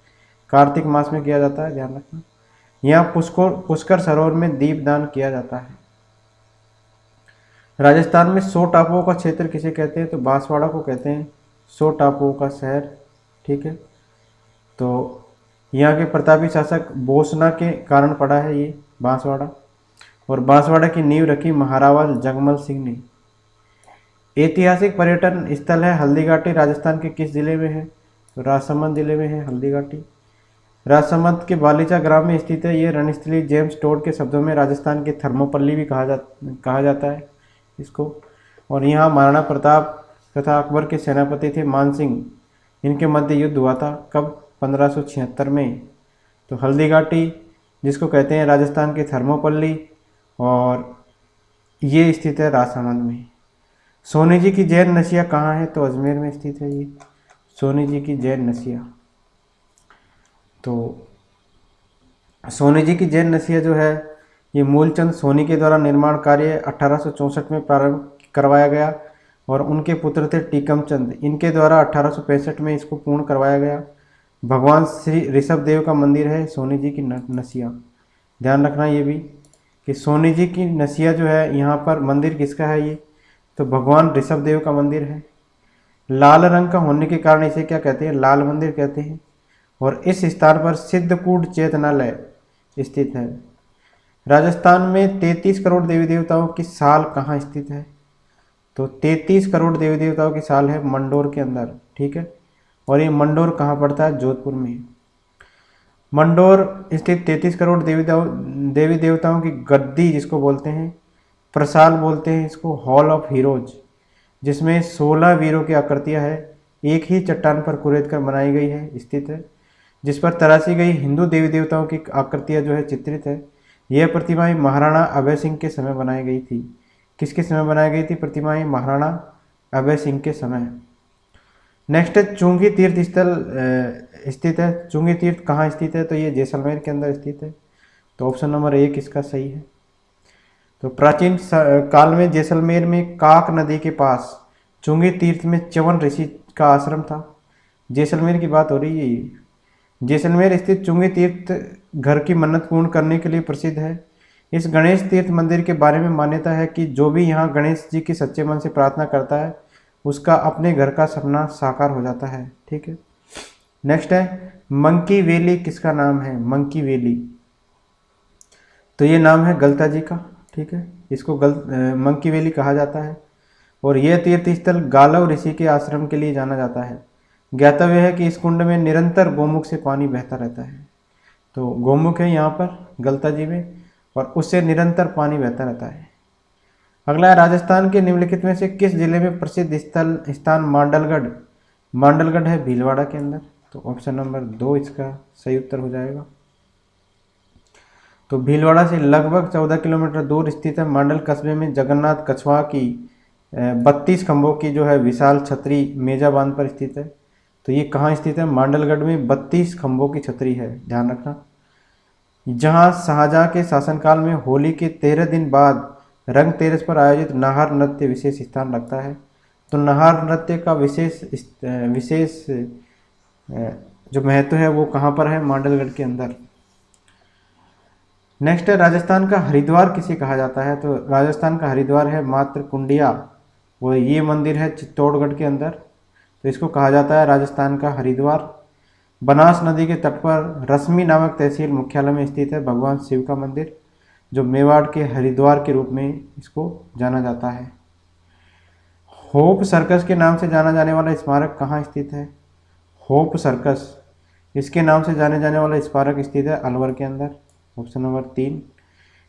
कार्तिक मास में किया जाता है, ध्यान रखना। यहाँ पुष्कर सरोवर में दीपदान किया जाता है। राजस्थान में 100 टापुओं का क्षेत्र किसे कहते हैं? तो बांसवाड़ा को कहते हैं 100 टापुओं का शहर, ठीक है। तो यहाँ के प्रतापी शासक बोसना के कारण पड़ा है ये बांसवाड़ा, और बांसवाड़ा की नींव रखी महारावल जगमल सिंह ने। ऐतिहासिक पर्यटन स्थल है हल्दी घाटी, राजस्थान के किस जिले में है? तो राजसमंद जिले में है हल्दी घाटी। राजसमंद के बालीचा ग्राम में स्थित है। ये रणस्थली। जेम्स टोड के शब्दों में राजस्थान के थर्मोपल्ली भी कहा जाता है इसको। और यहाँ महाराणा प्रताप तथा अकबर के सेनापति थे मान सिंह, इनके मध्य युद्ध हुआ था कब? 1576 में। तो हल्दी घाटी जिसको कहते हैं राजस्थान के थर्मोपल्ली, और ये स्थित है राजसमंद में। सोनी जी की जैन नसिया कहाँ है? तो अजमेर में स्थित है ये सोनी जी की जैन नसिया। तो सोनी जी की जैन नसिया जो है ये मूलचंद सोनी के द्वारा निर्माण कार्य 1864 में प्रारंभ करवाया गया, और उनके पुत्र थे टीकम चंद, इनके द्वारा 1865 में इसको पूर्ण करवाया गया। भगवान श्री ऋषभ देव का मंदिर है सोनी जी की नसिया। ध्यान रखना ये भी कि सोनी जी की नसिया जो है यहाँ पर मंदिर किसका है ये? तो भगवान ऋषभ देव का मंदिर है। लाल रंग का होने के कारण इसे क्या कहते हैं? लाल मंदिर कहते हैं। और इस स्थान पर सिद्धकूट चेतनालय स्थित है। राजस्थान में 33 करोड़ देवी देवताओं की साल कहाँ स्थित है? तो 33 करोड़ देवी देवताओं की साल है मंडोर के अंदर, ठीक है। और ये मंडोर कहाँ पड़ता है? जोधपुर में। मंडोर स्थित 33 करोड़ देवी देवताओं की गद्दी जिसको बोलते हैं, प्रसाल बोलते हैं इसको, हॉल ऑफ हीरोज, जिसमें 16 वीरों की आकृतियां है, एक ही चट्टान पर कुरेद कर बनाई गई है, स्थित है, जिस पर तराशी गई हिंदू देवी देवताओं की आकृतियां जो है चित्रित है। यह प्रतिमाएं महाराणा अभय सिंह के समय बनाई गई थी। किसके समय बनाई गई थी प्रतिमाएं? महाराणा अभय सिंह के समय। नेक्स्ट है चुंगी तीर्थ स्थल स्थित है। चुंगी तीर्थ कहाँ स्थित है? तो ये जैसलमेर के अंदर स्थित है। तो ऑप्शन नंबर 1 इसका सही है। तो प्राचीन काल में जैसलमेर में काक नदी के पास चुंगी तीर्थ में च्यवन ऋषि का आश्रम था। जैसलमेर की बात हो रही है ये। जैसलमेर स्थित चुंगी तीर्थ घर की मन्नत पूर्ण करने के लिए प्रसिद्ध है। इस गणेश तीर्थ मंदिर के बारे में मान्यता है कि जो भी यहाँ गणेश जी की सच्चे मन से प्रार्थना करता है उसका अपने घर का सपना साकार हो जाता है, ठीक है। नेक्स्ट है मंकी वैली किसका नाम है? मंकी वैली, तो ये नाम है गलता जी का, ठीक है। इसको मंकी वैली कहा जाता है। और यह तीर्थ स्थल गालव ऋषि के आश्रम के लिए जाना जाता है। ज्ञातव्य है कि इस कुंड में निरंतर गोमुख से पानी बहता रहता है। तो गोमुख है यहाँ पर गलता जी में, और उससे निरंतर पानी बहता रहता है। अगला है राजस्थान के निम्नलिखित में से किस जिले में प्रसिद्ध स्थान मांडलगढ़? मांडलगढ़ है भीलवाड़ा के अंदर। तो ऑप्शन नंबर 2 इसका सही उत्तर हो जाएगा। तो भीलवाड़ा से लगभग 14 किलोमीटर दूर स्थित है मांडल कस्बे में जगन्नाथ कछवा की 32 खंभों की जो है विशाल छतरी मेजा बांध पर स्थित है। तो ये कहाँ स्थित है? मांडलगढ़ में 32 खंभों की छतरी है, ध्यान रखना। जहाँ शाहजहाँ के शासनकाल में होली के 13 दिन बाद रंग तेरस पर आयोजित नाहर नृत्य विशेष स्थान रखता है। तो नाहर नृत्य का विशेष जो महत्व है वो कहाँ पर है? मांडलगढ़ के अंदर। नेक्स्ट है राजस्थान का हरिद्वार किसे कहा जाता है? तो राजस्थान का हरिद्वार है मात्र कुंडिया, वो ये मंदिर है चित्तौड़गढ़ के अंदर। तो इसको कहा जाता है राजस्थान का हरिद्वार। बनास नदी के तट पर रश्मि नामक तहसील मुख्यालय में स्थित है भगवान शिव का मंदिर, जो मेवाड़ के हरिद्वार के रूप में इसको जाना जाता है। होप सर्कस के नाम से जाना जाने वाला स्मारक कहाँ स्थित है? होप सर्कस, इसके नाम से जाने जाने वाला स्मारक स्थित है अलवर के अंदर। ऑप्शन नंबर 3,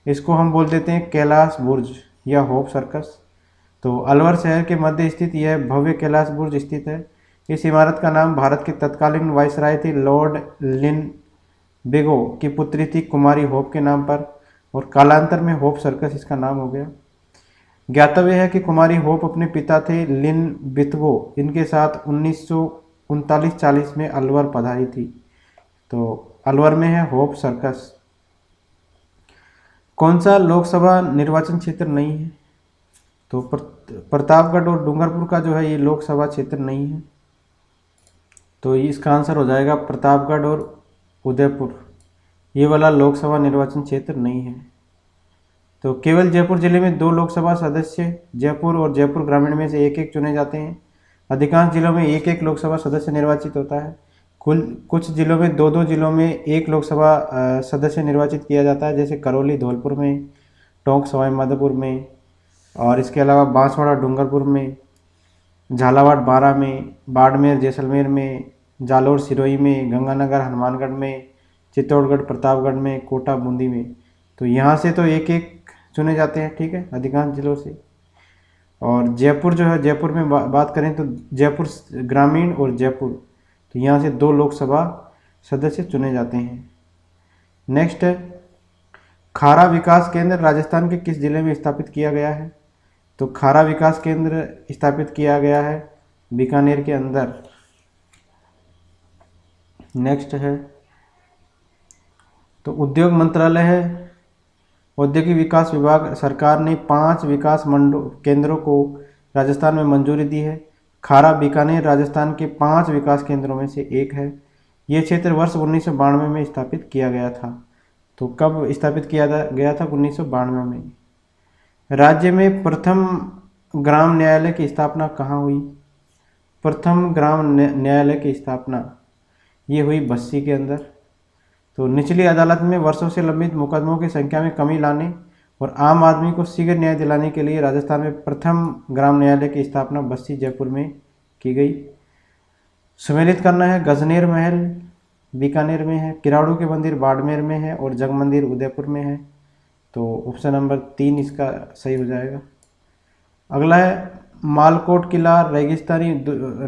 इसको हम बोल देते हैं कैलाश बुर्ज या होप सर्कस। तो अलवर शहर के मध्य स्थित यह भव्य कैलाश बुर्ज स्थित है। इस इमारत का नाम भारत के तत्कालीन वायसराय थे लॉर्ड लिनबेगो की पुत्री थी कुमारी होप के नाम पर, और कालांतर में होप सर्कस इसका नाम हो गया। ज्ञातव्य है कि कुमारी होप अपने पिता थे लिनबिथगो, इनके साथ 1939-40 में अलवर पधारी थी। तो अलवर में है होप सर्कस। कौन सा लोकसभा निर्वाचन क्षेत्र नहीं है? तो प्रतापगढ़ और डूंगरपुर का जो है ये लोकसभा क्षेत्र नहीं है। तो इसका आंसर हो जाएगा प्रतापगढ़ और उदयपुर, ये वाला लोकसभा निर्वाचन क्षेत्र नहीं है। तो केवल जयपुर जिले में 2 लोकसभा सदस्य जयपुर और जयपुर ग्रामीण में से एक चुने जाते हैं। अधिकांश जिलों में एक लोकसभा सदस्य निर्वाचित होता है। कुछ जिलों में 2 जिलों में 1 लोकसभा सदस्य निर्वाचित किया जाता है, जैसे करौली धौलपुर में, टोंक सवाई माधोपुर में, और इसके अलावा बांसवाड़ा डूंगरपुर में, झालावाड़ बारा में, बाड़मेर जैसलमेर में, जालोर सिरोही में, गंगानगर हनुमानगढ़ में, चित्तौड़गढ़ प्रतापगढ़ में, कोटा बूंदी में। तो यहाँ से तो एक एक चुने जाते हैं, ठीक है, अधिकांश जिलों से। और जयपुर जो है, जयपुर में बात करें तो जयपुर ग्रामीण और जयपुर, तो यहाँ से 2 लोकसभा सदस्य चुने जाते हैं। नेक्स्ट है, खारा विकास केंद्र राजस्थान के किस जिले में स्थापित किया गया है? तो खारा विकास केंद्र स्थापित किया गया है बीकानेर के अंदर। नेक्स्ट है, तो उद्योग मंत्रालय है, औद्योगिक विकास विभाग, सरकार ने 5 विकास केंद्रों को राजस्थान में मंजूरी दी है। खारा बीकानेर राजस्थान के 5 विकास केंद्रों में से एक है। ये क्षेत्र वर्ष 1992 में स्थापित किया गया था। तो कब स्थापित किया गया था? 1992 में। राज्य में प्रथम ग्राम न्यायालय की स्थापना कहाँ हुई? प्रथम ग्राम न्यायालय की स्थापना ये हुई बस्सी के अंदर। तो निचली अदालत में वर्षों से लंबित मुकदमों की संख्या में कमी लाने और आम आदमी को शीघ्र न्याय दिलाने के लिए राजस्थान में प्रथम ग्राम न्यायालय की स्थापना बस्सी जयपुर में की गई। सुमेलित करना है, गजनेर महल बीकानेर में है, किराड़ू के मंदिर बाड़मेर में है और जग मंदिर उदयपुर में है। तो ऑप्शन नंबर 3 इसका सही हो जाएगा। अगला है, मालकोट किला, रेगिस्तानी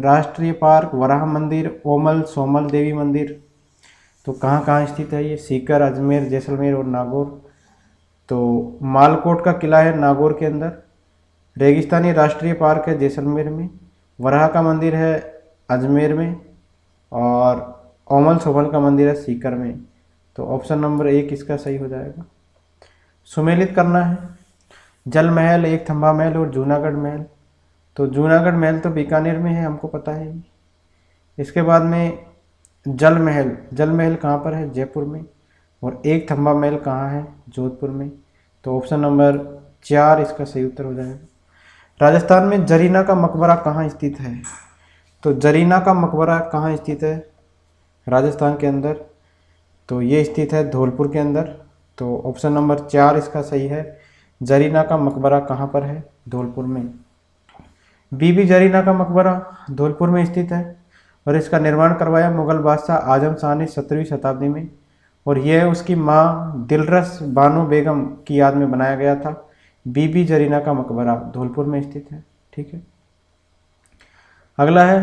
राष्ट्रीय पार्क, वराह मंदिर, ओमल सोमल देवी मंदिर, तो कहाँ कहाँ स्थित है ये? सीकर, अजमेर, जैसलमेर और नागौर। तो मालकोट का किला है नागौर के अंदर, रेगिस्तानी राष्ट्रीय पार्क है जैसलमेर में, वराह का मंदिर है अजमेर में और ओमल सोमल का मंदिर है सीकर में। तो ऑप्शन नंबर 1 इसका सही हो जाएगा। सुमेलित करना है, जल महल, एक थंबा महल और जूनागढ़ महल। तो जूनागढ़ महल तो बीकानेर में है, हमको पता है। इसके बाद में जल महल कहाँ पर है? जयपुर में। और एक थंबा महल कहाँ है? जोधपुर में। तो ऑप्शन नंबर 4 इसका सही उत्तर हो जाएगा। राजस्थान में जरीना का मकबरा कहाँ स्थित है? तो जरीना का मकबरा कहाँ स्थित है राजस्थान के अंदर? तो ये स्थित है धौलपुर के अंदर। तो ऑप्शन नंबर 4 इसका सही है। जरीना का मकबरा कहाँ पर है? धौलपुर में। बीबी जरीना का मकबरा धौलपुर में स्थित है और इसका निर्माण करवाया मुगल बादशाह आजम शाह ने 17वीं शताब्दी में, और यह उसकी माँ दिलरस बानो बेगम की याद में बनाया गया था। बीबी जरीना का मकबरा धौलपुर में स्थित है, ठीक है। अगला है,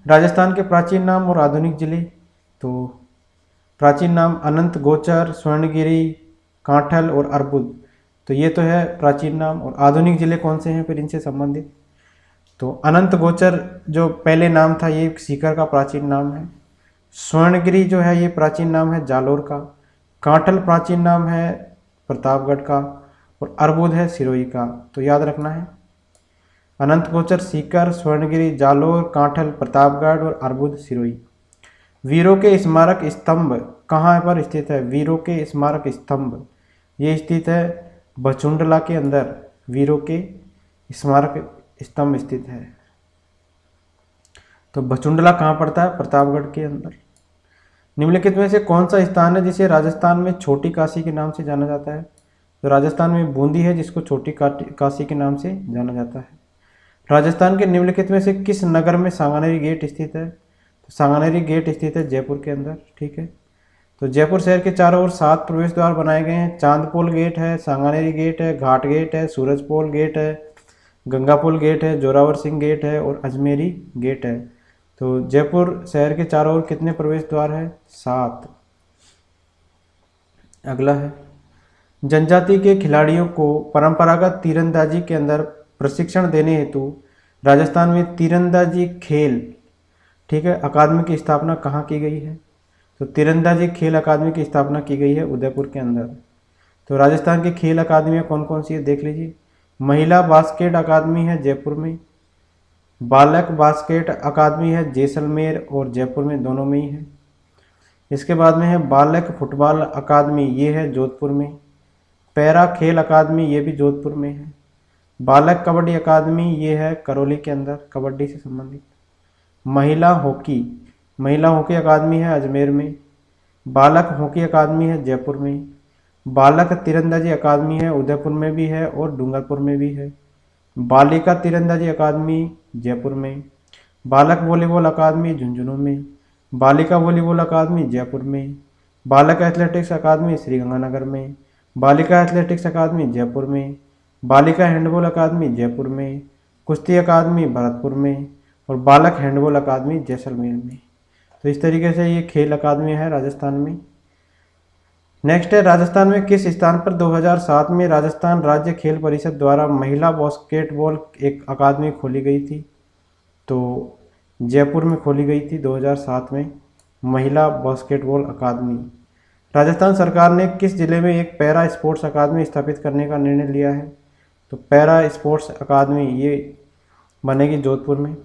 राजस्थान के प्राचीन नाम और आधुनिक जिले। तो प्राचीन नाम अनंत गोचर, स्वर्णगिरी, कांठल और अर्बुद। तो ये तो है प्राचीन नाम। और आधुनिक जिले कौन से हैं फिर इनसे संबंधित? तो अनंत गोचर जो पहले नाम था ये सीकर का प्राचीन नाम है। स्वर्णगिरी जो है ये प्राचीन नाम है जालोर का। कांठल प्राचीन नाम है प्रतापगढ़ का और अर्बुद है सिरोही का। तो याद रखना है, अनंत गोचर सीकर, स्वर्णगिरी जालोर, कांठल प्रतापगढ़ और अर्बुद सिरोही। वीरों के स्मारक स्तंभ कहाँ पर स्थित है? वीरों के स्मारक स्तंभ ये स्थित है भचुंडला के अंदर। वीरों के स्मारक स्तंभ स्थित है। तो भचुंडला कहाँ पड़ता है? प्रतापगढ़ के अंदर। निम्नलिखित में से कौन सा स्थान है जिसे राजस्थान में छोटी काशी के नाम से जाना जाता है? तो राजस्थान में बूंदी है जिसको छोटी काशी के नाम से जाना जाता है। राजस्थान के निम्नलिखित में से किस नगर में सांगानेरी गेट स्थित है? तो सांगानेरी गेट स्थित है जयपुर के अंदर, ठीक है। तो जयपुर शहर के चारों ओर 7 प्रवेश द्वार बनाए गए हैं। चांदपोल गेट है, सांगानेरी गेट है, घाट गेट है, सूरजपोल गेट है, गंगापुल गेट है, जोरावर सिंह गेट है और अजमेरी गेट है। तो जयपुर शहर के चारों ओर कितने प्रवेश द्वार है? 7। अगला है, जनजाति के खिलाड़ियों को परंपरागत तीरंदाजी के अंदर प्रशिक्षण देने हेतु राजस्थान में तीरंदाजी खेल, ठीक है, अकादमी की स्थापना कहाँ की गई है? तो तीरंदाजी खेल अकादमी की स्थापना की गई है उदयपुर के अंदर। तो राजस्थान की खेल अकादमियाँ कौन कौन सी है देख लीजिए। महिला बास्केट अकादमी है जयपुर में, बालक बास्केट अकादमी है जैसलमेर और जयपुर में, दोनों में ही है। इसके बाद में है बालक फुटबॉल अकादमी, ये है जोधपुर में। पैरा खेल अकादमी ये भी जोधपुर में है। बालक कबड्डी अकादमी ये है करौली के अंदर, कबड्डी से संबंधित। महिला हॉकी अकादमी है अजमेर में। बालक हॉकी अकादमी है जयपुर में। बालक तीरंदाजी अकादमी है उदयपुर में भी है और डूंगरपुर में भी है। बालिका तीरंदाजी अकादमी जयपुर में, बालक वॉलीबॉल अकादमी झुंझुनू में, बालिका वॉलीबॉल अकादमी जयपुर में, बालक एथलेटिक्स अकादमी श्रीगंगानगर में, बालिका एथलेटिक्स अकादमी जयपुर में, बालिका हैंडबॉल अकादमी जयपुर में, कुश्ती अकादमी भरतपुर में और बालक हैंडबॉल अकादमी जैसलमेर में। तो इस तरीके से ये खेल अकादमी है राजस्थान में। नेक्स्ट है, राजस्थान में किस स्थान पर 2007 में राजस्थान राज्य खेल परिषद द्वारा महिला बास्केटबॉल एक अकादमी खोली गई थी? तो जयपुर में खोली गई थी 2007 में महिला बास्केटबॉल अकादमी। राजस्थान सरकार ने किस जिले में एक पैरा स्पोर्ट्स अकादमी स्थापित करने का निर्णय लिया है? तो पैरा स्पोर्ट्स अकादमी ये बनेगी जोधपुर में।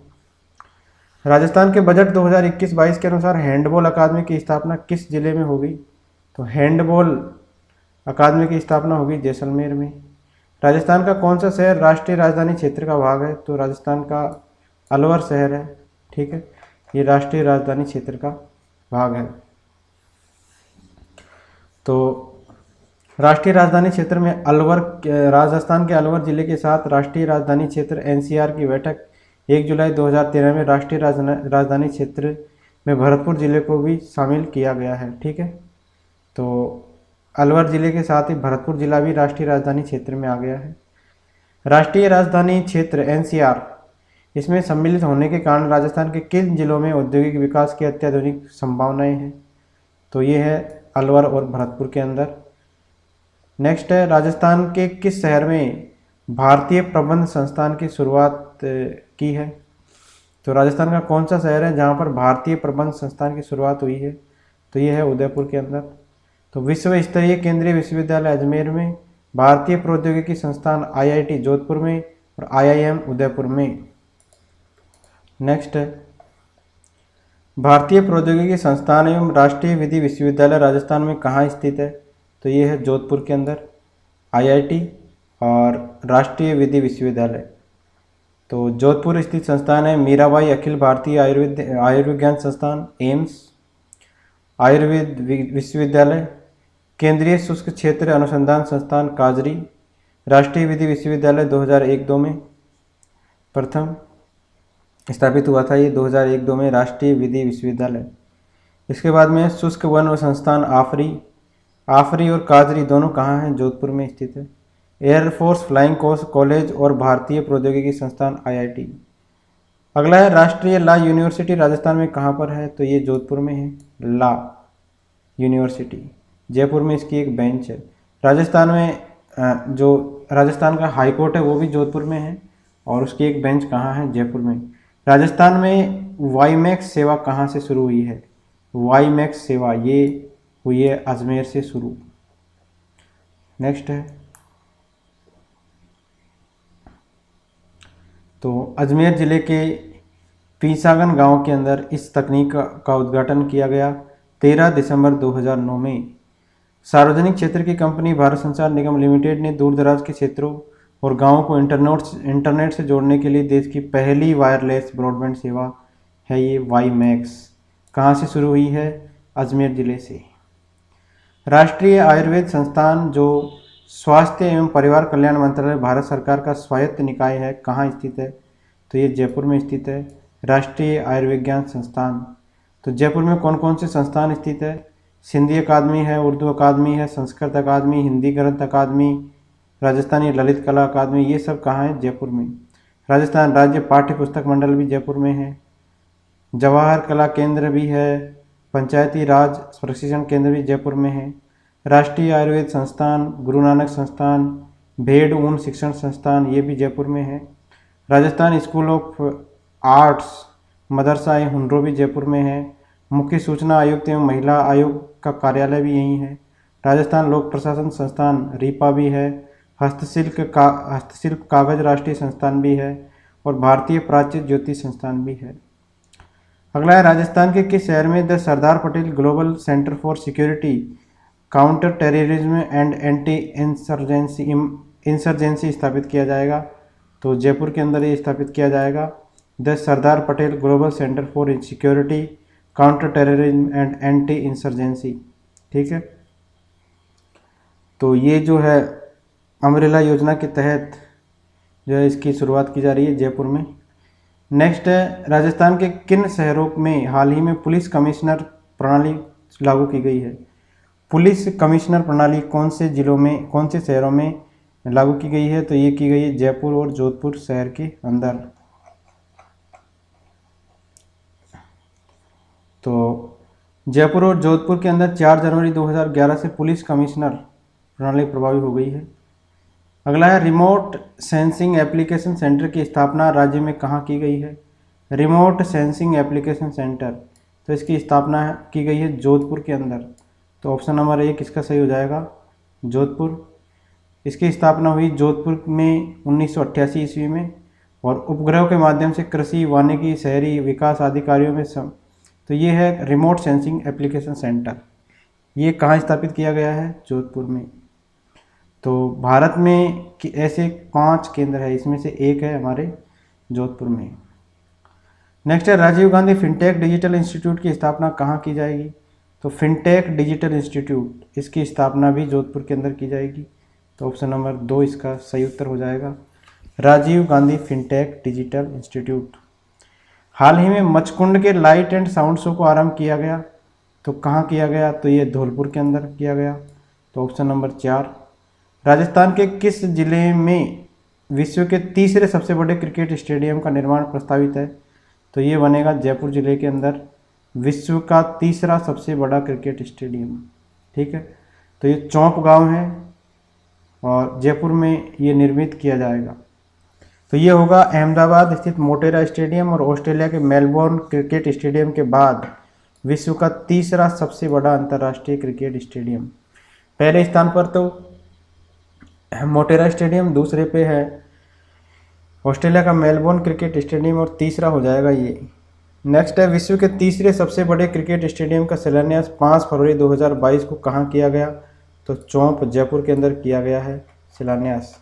राजस्थान के बजट 2021-22 के अनुसार हैंडबॉल अकादमी की स्थापना किस जिले में होगी? तो हैंडबॉल अकादमी की स्थापना होगी जैसलमेर में। राजस्थान का कौन सा शहर राष्ट्रीय राजधानी क्षेत्र का भाग है? तो राजस्थान का अलवर शहर है। ठीक है, ये राष्ट्रीय राजधानी क्षेत्र का भाग है। तो राष्ट्रीय राजधानी क्षेत्र में अलवर, राजस्थान के अलवर जिले के साथ राष्ट्रीय राजधानी क्षेत्र एनसीआर की बैठक 1 जुलाई 2013 में राष्ट्रीय राजधानी क्षेत्र में भरतपुर जिले को भी शामिल किया गया है। ठीक है, तो अलवर जिले के साथ ही भरतपुर जिला भी राष्ट्रीय राजधानी क्षेत्र में आ गया है। राष्ट्रीय राजधानी क्षेत्र एनसीआर, इसमें सम्मिलित होने के कारण राजस्थान के किन जिलों में औद्योगिक विकास की अत्याधुनिक संभावनाएं हैं? तो ये है अलवर और भरतपुर के अंदर। नेक्स्ट है, राजस्थान के किस शहर में भारतीय प्रबंध संस्थान की शुरुआत की है? तो राजस्थान का कौन सा शहर है जहाँ पर भारतीय प्रबंध संस्थान की शुरुआत हुई है? तो ये है उदयपुर के अंदर। तो विश्व स्तरीय केंद्रीय विश्वविद्यालय अजमेर में, भारतीय प्रौद्योगिकी संस्थान आईआईटी जोधपुर में और आईआईएम उदयपुर में। नेक्स्ट है, भारतीय प्रौद्योगिकी संस्थान एवं राष्ट्रीय विधि विश्वविद्यालय राजस्थान में कहाँ स्थित है? तो ये है जोधपुर के अंदर आईआईटी और राष्ट्रीय विधि विश्वविद्यालय। तो जोधपुर स्थित संस्थान है मीराबाई अखिल भारतीय आयुर्विज्ञान संस्थान एम्स, आयुर्वेद विश्वविद्यालय, केंद्रीय शुष्क क्षेत्र अनुसंधान संस्थान काजरी, राष्ट्रीय विधि विश्वविद्यालय 2001-2 में प्रथम स्थापित हुआ था ये 2001-2 में राष्ट्रीय विधि विश्वविद्यालय। इसके बाद में शुष्क वन संस्थान आफरी और काजरी दोनों कहाँ हैं? जोधपुर में स्थित है। एयरफोर्स फ्लाइंग कॉलेज और भारतीय प्रौद्योगिकी संस्थान आईआईटी। अगला है, राष्ट्रीय लॉ यूनिवर्सिटी राजस्थान में कहाँ पर है? तो ये जोधपुर में है लॉ यूनिवर्सिटी। जयपुर में इसकी एक बेंच है। राजस्थान में जो राजस्थान का हाई कोर्ट है वो भी जोधपुर में है और उसकी एक बेंच कहाँ है? जयपुर में। राजस्थान में वाईमैक्स सेवा कहाँ से शुरू हुई है? वाईमैक्स सेवा ये हुई है अजमेर से शुरू। नेक्स्ट है, तो अजमेर ज़िले के पीसागन गांव के अंदर इस तकनीक का उद्घाटन किया गया 13 दिसंबर 2009 में। सार्वजनिक क्षेत्र की कंपनी भारत संचार निगम लिमिटेड ने दूर दराज के क्षेत्रों और गांवों को इंटरनेट से जोड़ने के लिए देश की पहली वायरलेस ब्रॉडबैंड सेवा है ये वाईमैक्स। कहाँ से शुरू हुई है? अजमेर ज़िले से। राष्ट्रीय आयुर्वेद संस्थान जो स्वास्थ्य एवं परिवार कल्याण मंत्रालय भारत सरकार का स्वायत्त निकाय है, कहाँ स्थित है? तो ये जयपुर में स्थित है राष्ट्रीय आयुर्विज्ञान संस्थान। तो जयपुर में कौन कौन से संस्थान स्थित है? सिंधी अकादमी है, उर्दू अकादमी है, संस्कृत अकादमी, हिंदी ग्रंथ अकादमी, राजस्थानी ललित कला अकादमी, ये सब कहाँ है? जयपुर में। राजस्थान राज्य पाठ्य पुस्तक मंडल भी जयपुर में है। जवाहर कला केंद्र भी है, पंचायती राज प्रशिक्षण केंद्र भी जयपुर में है। राष्ट्रीय आयुर्वेद संस्थान, गुरु नानक संस्थान, भेड़ ऊन शिक्षण संस्थान ये भी जयपुर में है। राजस्थान स्कूल ऑफ आर्ट्स मदरसा हुनरो भी जयपुर में है। मुख्य सूचना आयुक्त एवं महिला आयोग का कार्यालय भी यहीं है। राजस्थान लोक प्रशासन संस्थान रीपा भी है। हस्तशिल्प कागज राष्ट्रीय संस्थान भी है और भारतीय प्राच्य ज्योति संस्थान भी है। अगला है, राजस्थान के किस शहर में the Sardar Patel global centre for security counter terrorism and anti insurgency स्थापित किया जाएगा? तो जयपुर के अंदर ये स्थापित किया जाएगा the Sardar Patel global centre for security counter terrorism and anti insurgency. ठीक है, तो ये जो है अमरेला योजना के तहत जो है इसकी शुरुआत की जा रही है जयपुर में। नेक्स्ट है, राजस्थान के किन शहरों में हाल ही में पुलिस कमिश्नर प्रणाली लागू की गई है? पुलिस कमिश्नर प्रणाली कौन से जिलों में, कौन से शहरों में लागू की गई है? तो ये की गई है जयपुर और जोधपुर शहर के अंदर। तो जयपुर और जोधपुर के अंदर 4 जनवरी 2011 से पुलिस कमिश्नर प्रणाली प्रभावी हो गई है। अगला है, रिमोट सेंसिंग एप्लीकेशन सेंटर की स्थापना राज्य में कहाँ की गई है? रिमोट सेंसिंग एप्लीकेशन सेंटर, तो इसकी स्थापना की गई है जोधपुर के अंदर। तो ऑप्शन नंबर 1 इसका सही हो जाएगा, जोधपुर। इसकी स्थापना हुई जोधपुर में 1988 ईस्वी में, और उपग्रहों के माध्यम से कृषि, वानिकी, शहरी विकास आदि कार्यों में तो ये है रिमोट सेंसिंग एप्लीकेशन सेंटर। ये कहाँ स्थापित किया गया है? जोधपुर में। तो भारत में ऐसे 5 केंद्र है, इसमें से एक है हमारे जोधपुर में। नेक्स्ट है, Rajiv Gandhi fintech digital institute की स्थापना कहाँ की जाएगी? तो फिनटेक डिजिटल इंस्टीट्यूट, इसकी स्थापना भी जोधपुर के अंदर की जाएगी। तो ऑप्शन नंबर 2 इसका सही उत्तर हो जाएगा, Rajiv Gandhi fintech digital institute. हाल ही में मचकुंड के लाइट एंड साउंड शो को आरंभ किया गया, तो कहाँ किया गया? तो ये धौलपुर के अंदर किया गया। तो ऑप्शन नंबर 4। राजस्थान के किस जिले में विश्व के तीसरे सबसे बड़े क्रिकेट स्टेडियम का निर्माण प्रस्तावित है? तो ये बनेगा जयपुर जिले के अंदर विश्व का तीसरा सबसे बड़ा क्रिकेट स्टेडियम। ठीक है, तो ये चौंप गांव है और जयपुर में ये निर्मित किया जाएगा। तो ये होगा अहमदाबाद स्थित मोटेरा स्टेडियम और ऑस्ट्रेलिया के मेलबोर्न क्रिकेट स्टेडियम के बाद विश्व का तीसरा सबसे बड़ा अंतर्राष्ट्रीय क्रिकेट स्टेडियम। पहले स्थान पर तो मोटेरा स्टेडियम, दूसरे पे है ऑस्ट्रेलिया का मेलबोर्न क्रिकेट स्टेडियम और तीसरा हो जाएगा ये। नेक्स्ट है, विश्व के तीसरे सबसे बड़े क्रिकेट स्टेडियम का शिलान्यास 5 फरवरी 2022 को कहाँ किया गया? तो चौंप जयपुर के अंदर किया गया है शिलान्यास।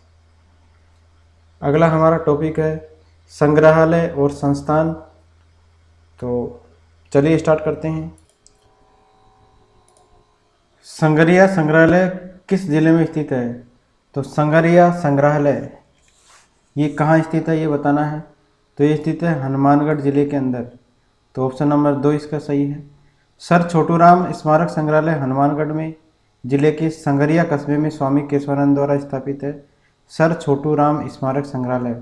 अगला हमारा टॉपिक है संग्रहालय और संस्थान। तो चलिए स्टार्ट करते हैं। संगरिया संग्रहालय किस जिले में स्थित है? तो संगरिया संग्रहालय ये कहाँ स्थित है ये बताना है। तो ये स्थित है हनुमानगढ़ जिले के अंदर। तो ऑप्शन नंबर 2 इसका सही है। सर छोटूराम स्मारक संग्रहालय हनुमानगढ़ में जिले के संगरिया कस्बे में स्वामी केशवानंद द्वारा स्थापित है। सर छोटूराम स्मारक संग्रहालय,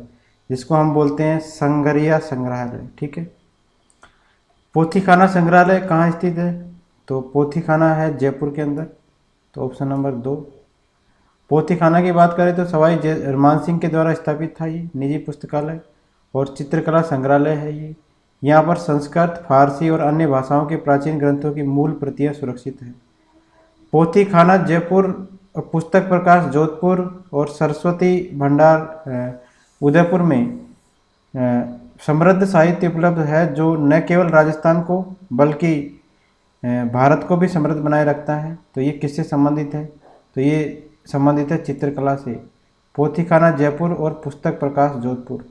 जिसको हम बोलते हैं संगरिया संग्रहालय। ठीक है। पोथीखाना संग्रहालय कहाँ स्थित है? तो पोथीखाना है जयपुर के अंदर। तो ऑप्शन नंबर 2। पोथीखाना की बात करें तो सवाई मान सिंह के द्वारा स्थापित था ये निजी पुस्तकालय और चित्रकला संग्रहालय है ये। यहाँ पर संस्कृत, फारसी और अन्य भाषाओं के प्राचीन ग्रंथों की मूल प्रतियां सुरक्षित हैं। पोथीखाना जयपुर, पुस्तक प्रकाश जोधपुर और सरस्वती भंडार उदयपुर में समृद्ध साहित्य उपलब्ध है, जो न केवल राजस्थान को बल्कि भारत को भी समृद्ध बनाए रखता है। तो ये किससे संबंधित है? तो ये संबंधित है चित्रकला से। पोथीखाना जयपुर और पुस्तक प्रकाश जोधपुर।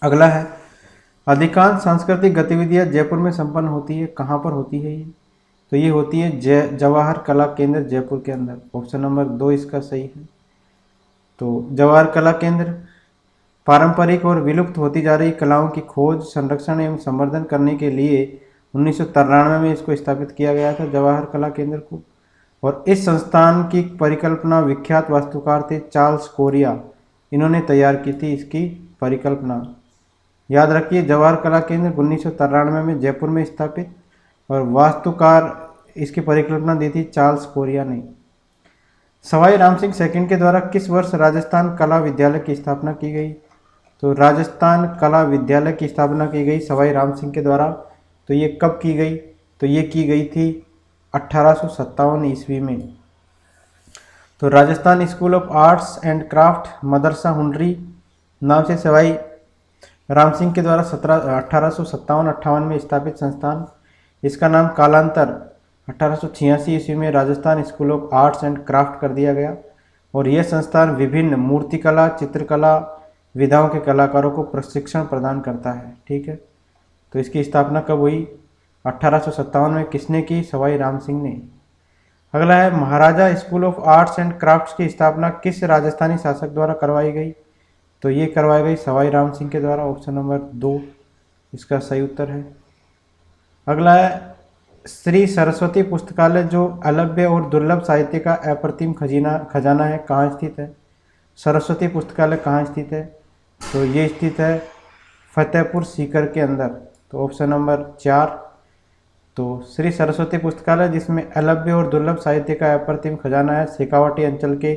अगला है, अधिकांश सांस्कृतिक गतिविधियां जयपुर में संपन्न होती है, कहाँ पर होती है ये? तो ये होती है जवाहर कला केंद्र जयपुर के अंदर। ऑप्शन नंबर 2 इसका सही है। तो जवाहर कला केंद्र पारंपरिक और विलुप्त होती जा रही कलाओं की खोज, संरक्षण एवं संवर्धन करने के लिए 1993 में इसको स्थापित किया गया था जवाहर कला केंद्र को। और इस संस्थान की परिकल्पना विख्यात वास्तुकार थे चार्ल्स कोरिया, इन्होंने तैयार की थी इसकी परिकल्पना। याद रखिए, जवाहर कला केंद्र 1993 में जयपुर में स्थापित और वास्तुकार इसकी परिकल्पना दी थी चार्ल्स कोरिया ने। सवाई राम सिंह सेकंड के द्वारा किस वर्ष राजस्थान कला विद्यालय की स्थापना की गई? तो राजस्थान कला विद्यालय की स्थापना की गई सवाई राम सिंह के द्वारा। तो ये कब की गई? तो ये की गई थी 1857 ईस्वी में। तो Rajasthan school of arts and craft Madarsa Hunari नाम से सवाई राम सिंह के द्वारा 1857-58 में स्थापित संस्थान, इसका नाम कालांतर 1886 ईस्वी में Rajasthan school of arts and craft कर दिया गया। और यह संस्थान विभिन्न मूर्तिकला, चित्रकला विधाओं के कलाकारों को प्रशिक्षण प्रदान करता है। ठीक है। तो इसकी स्थापना कब हुई? 1857 में। किसने की? सवाई राम सिंह ने। अगला है Maharaja school of arts and crafts की स्थापना किस राजस्थानी शासक द्वारा करवाई गई? तो ये करवाई गई सवाई राम सिंह के द्वारा। ऑप्शन नंबर 2 इसका सही उत्तर है। अगला है श्री सरस्वती पुस्तकालय जो अलभ्य और दुर्लभ साहित्य का अप्रतिम खजाना है, कहाँ स्थित है? सरस्वती पुस्तकालय कहाँ स्थित है? तो ये स्थित है फतेहपुर सीकर के अंदर। तो ऑप्शन नंबर 4। तो श्री सरस्वती पुस्तकालय जिसमें अलभ्य और दुर्लभ साहित्य का अप्रतिम खजाना है, शेखावाटी अंचल के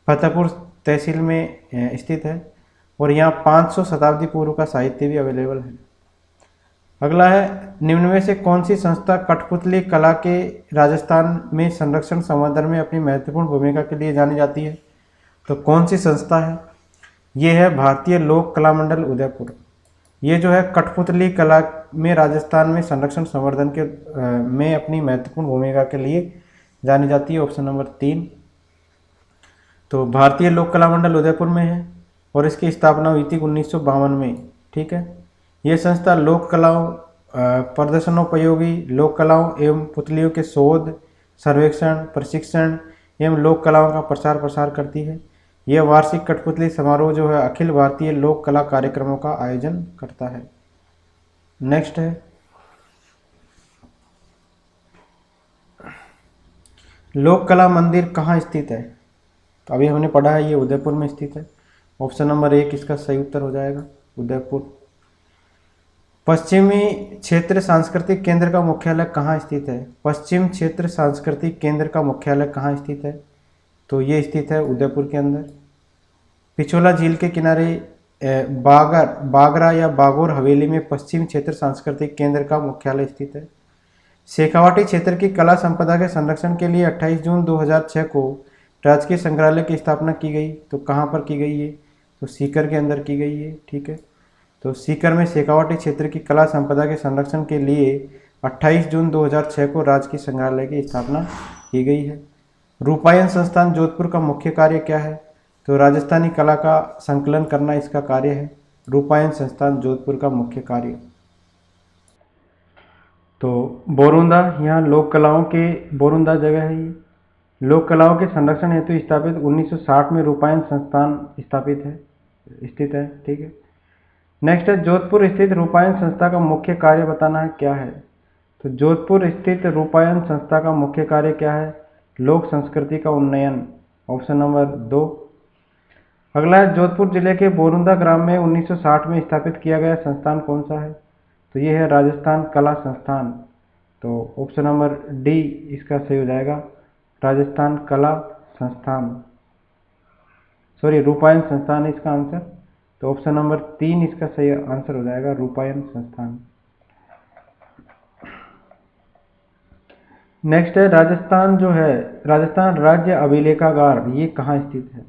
फतेहपुर तहसील में स्थित है और यहाँ 500 शताब्दी पूर्व का साहित्य भी अवेलेबल है। अगला है निम्न में से कौन सी संस्था कठपुतली कला के राजस्थान में संरक्षण संवर्धन में अपनी महत्वपूर्ण भूमिका के लिए जानी जाती है? तो कौन सी संस्था है? ये है भारतीय लोक कला मंडल उदयपुर। ये जो है कठपुतली कला में राजस्थान में संरक्षण संवर्धन के में अपनी महत्वपूर्ण भूमिका के लिए जानी जाती है। Option number 3। तो भारतीय लोक कला मंडल उदयपुर में है और इसकी स्थापना हुई थी 1952 में। ठीक है, ये संस्था लोक कलाओं, प्रदर्शनोपयोगी लोक कलाओं एवं पुतलियों के शोध, सर्वेक्षण, प्रशिक्षण एवं लोक कलाओं का प्रचार प्रसार करती है। यह वार्षिक कठपुतली समारोह जो है अखिल भारतीय लोक कला कार्यक्रमों का आयोजन करता है। नेक्स्ट है लोक कला मंदिर कहाँ स्थित है? तो अभी हमने पढ़ा है ये उदयपुर में स्थित है। ऑप्शन नंबर 1 इसका सही उत्तर हो जाएगा, उदयपुर। पश्चिमी क्षेत्र सांस्कृतिक केंद्र का मुख्यालय कहाँ स्थित है? पश्चिम क्षेत्र सांस्कृतिक केंद्र का मुख्यालय कहाँ स्थित है? तो ये स्थित है उदयपुर के अंदर। पिछोला झील के किनारे बागरा या बागोर हवेली में पश्चिम क्षेत्र सांस्कृतिक केंद्र का मुख्यालय स्थित है। शेखावाटी क्षेत्र की कला संपदा के संरक्षण के लिए 28 जून 2006 को राजकीय संग्रहालय की स्थापना की गई। तो कहाँ पर की गई है? तो सीकर के अंदर की गई है। ठीक है, तो सीकर में शेखावाटी क्षेत्र की कला संपदा के संरक्षण के लिए 28 जून 2006 को राजकीय संग्रहालय की स्थापना की गई है। रूपायन संस्थान जोधपुर का मुख्य कार्य क्या है? तो राजस्थानी कला का संकलन करना इसका कार्य है। रूपायन संस्थान जोधपुर का मुख्य कार्य। तो बोरुंदा, यहाँ लोक कलाओं के बोरुंदा जगह है। ये लोक कलाओं के संरक्षण हेतु स्थापित 1960 में रूपायन संस्थान स्थित है। ठीक है, नेक्स्ट है जोधपुर स्थित रूपायन संस्था का मुख्य कार्य बताना है, क्या है? तो जोधपुर स्थित रूपायन संस्था का मुख्य कार्य क्या है? लोक संस्कृति का उन्नयन। Option number 2। अगला है जोधपुर जिले के बोरुंदा ग्राम में 1960 में स्थापित किया गया संस्थान कौन सा है? तो ये है राजस्थान कला संस्थान। तो ऑप्शन नंबर डी इसका सही हो जाएगा, राजस्थान कला संस्थान, सॉरी रूपायन संस्थान है इसका आंसर। तो ऑप्शन नंबर 3 इसका सही आंसर हो जाएगा, रूपायन संस्थान। नेक्स्ट है राजस्थान जो है राजस्थान राज्य अभिलेखागार, ये कहाँ स्थित है?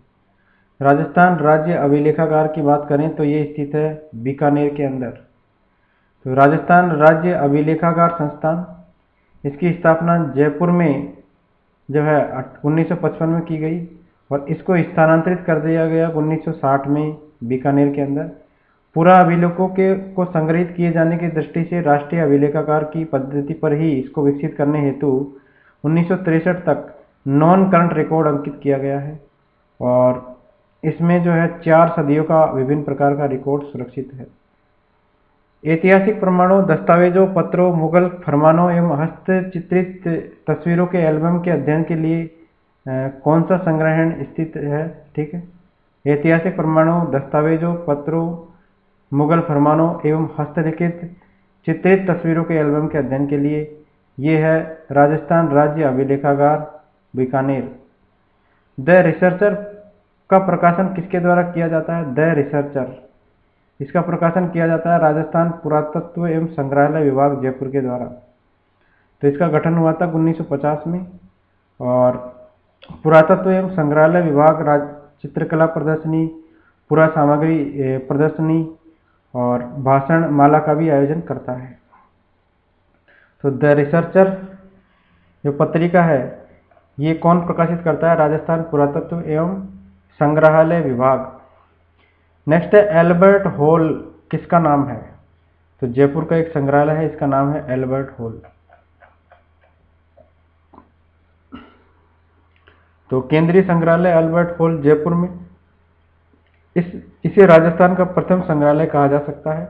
राजस्थान राज्य अभिलेखागार की बात करें तो ये स्थित है बीकानेर के अंदर। तो राजस्थान राज्य अभिलेखागार संस्थान, इसकी स्थापना जयपुर में जो है 1955 में की गई और इसको स्थानांतरित कर दिया गया 1960 में बीकानेर के अंदर। पूरा अभिलेखों को संग्रहित किए जाने की दृष्टि से राष्ट्रीय अभिलेखागार की पद्धति पर ही इसको विकसित करने हेतु 1963 तक नॉन करंट रिकॉर्ड अंकित किया गया है और इसमें जो है 4 सदियों का विभिन्न प्रकार का रिकॉर्ड सुरक्षित है। ऐतिहासिक प्रमाणों, दस्तावेजों, पत्रों, मुगल फरमानों एवं हस्तचित्रित तस्वीरों के एल्बम के अध्ययन के लिए कौन सा संग्रहण स्थित है? ठीक है, ऐतिहासिक प्रमाणों, दस्तावेजों, पत्रों, मुगल फरमानों एवं हस्तलिखित चित्रित तस्वीरों के एल्बम के अध्ययन के लिए ये है राजस्थान राज्य अभिलेखागार बीकानेर। द रिसर्चर का प्रकाशन किसके द्वारा किया जाता है? द रिसर्चर, इसका प्रकाशन किया जाता है राजस्थान पुरातत्व एवं संग्रहालय विभाग जयपुर के द्वारा। तो इसका गठन हुआ था 1950 में और पुरातत्व एवं संग्रहालय विभाग चित्रकला प्रदर्शनी, पुरा सामग्री प्रदर्शनी और भाषण माला का भी आयोजन करता है। तो द रिसर्चर जो पत्रिका है ये कौन प्रकाशित करता है? राजस्थान पुरातत्व एवं संग्रहालय विभाग। नेक्स्ट है एल्बर्ट हॉल, किसका नाम है? तो जयपुर का एक संग्रहालय है, इसका नाम है एल्बर्ट हॉल। तो केंद्रीय संग्रहालय अल्बर्ट हॉल जयपुर में, इसे राजस्थान का प्रथम संग्रहालय कहा जा सकता है।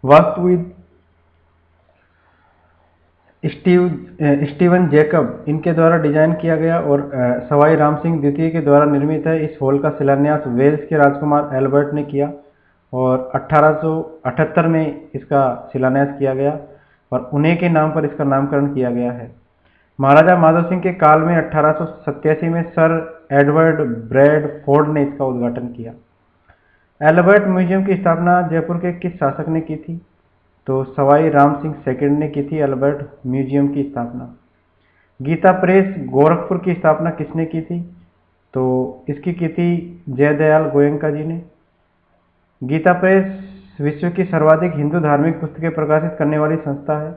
वास्तुविद स्टीवन जैकब इनके द्वारा डिजाइन किया गया और सवाई राम सिंह द्वितीय के द्वारा निर्मित है। इस हॉल का शिलान्यास वेल्स के राजकुमार एल्बर्ट ने किया और 1878 में इसका शिलान्यास किया गया और उन्हीं के नाम पर इसका नामकरण किया गया है। महाराजा माधव सिंह के काल में 1887 में सर एडवर्ड ब्रैडफोर्ड ने इसका उद्घाटन किया। एल्बर्ट म्यूजियम की स्थापना जयपुर के किस शासक ने की थी? तो सवाई राम सिंह सेकंड ने की थी एल्बर्ट म्यूजियम की स्थापना। गीता प्रेस गोरखपुर की स्थापना किसने की थी? तो इसकी की थी जयदयाल गोयनका जी ने। गीता प्रेस विश्व की सर्वाधिक हिंदू धार्मिक पुस्तकें प्रकाशित करने वाली संस्था है।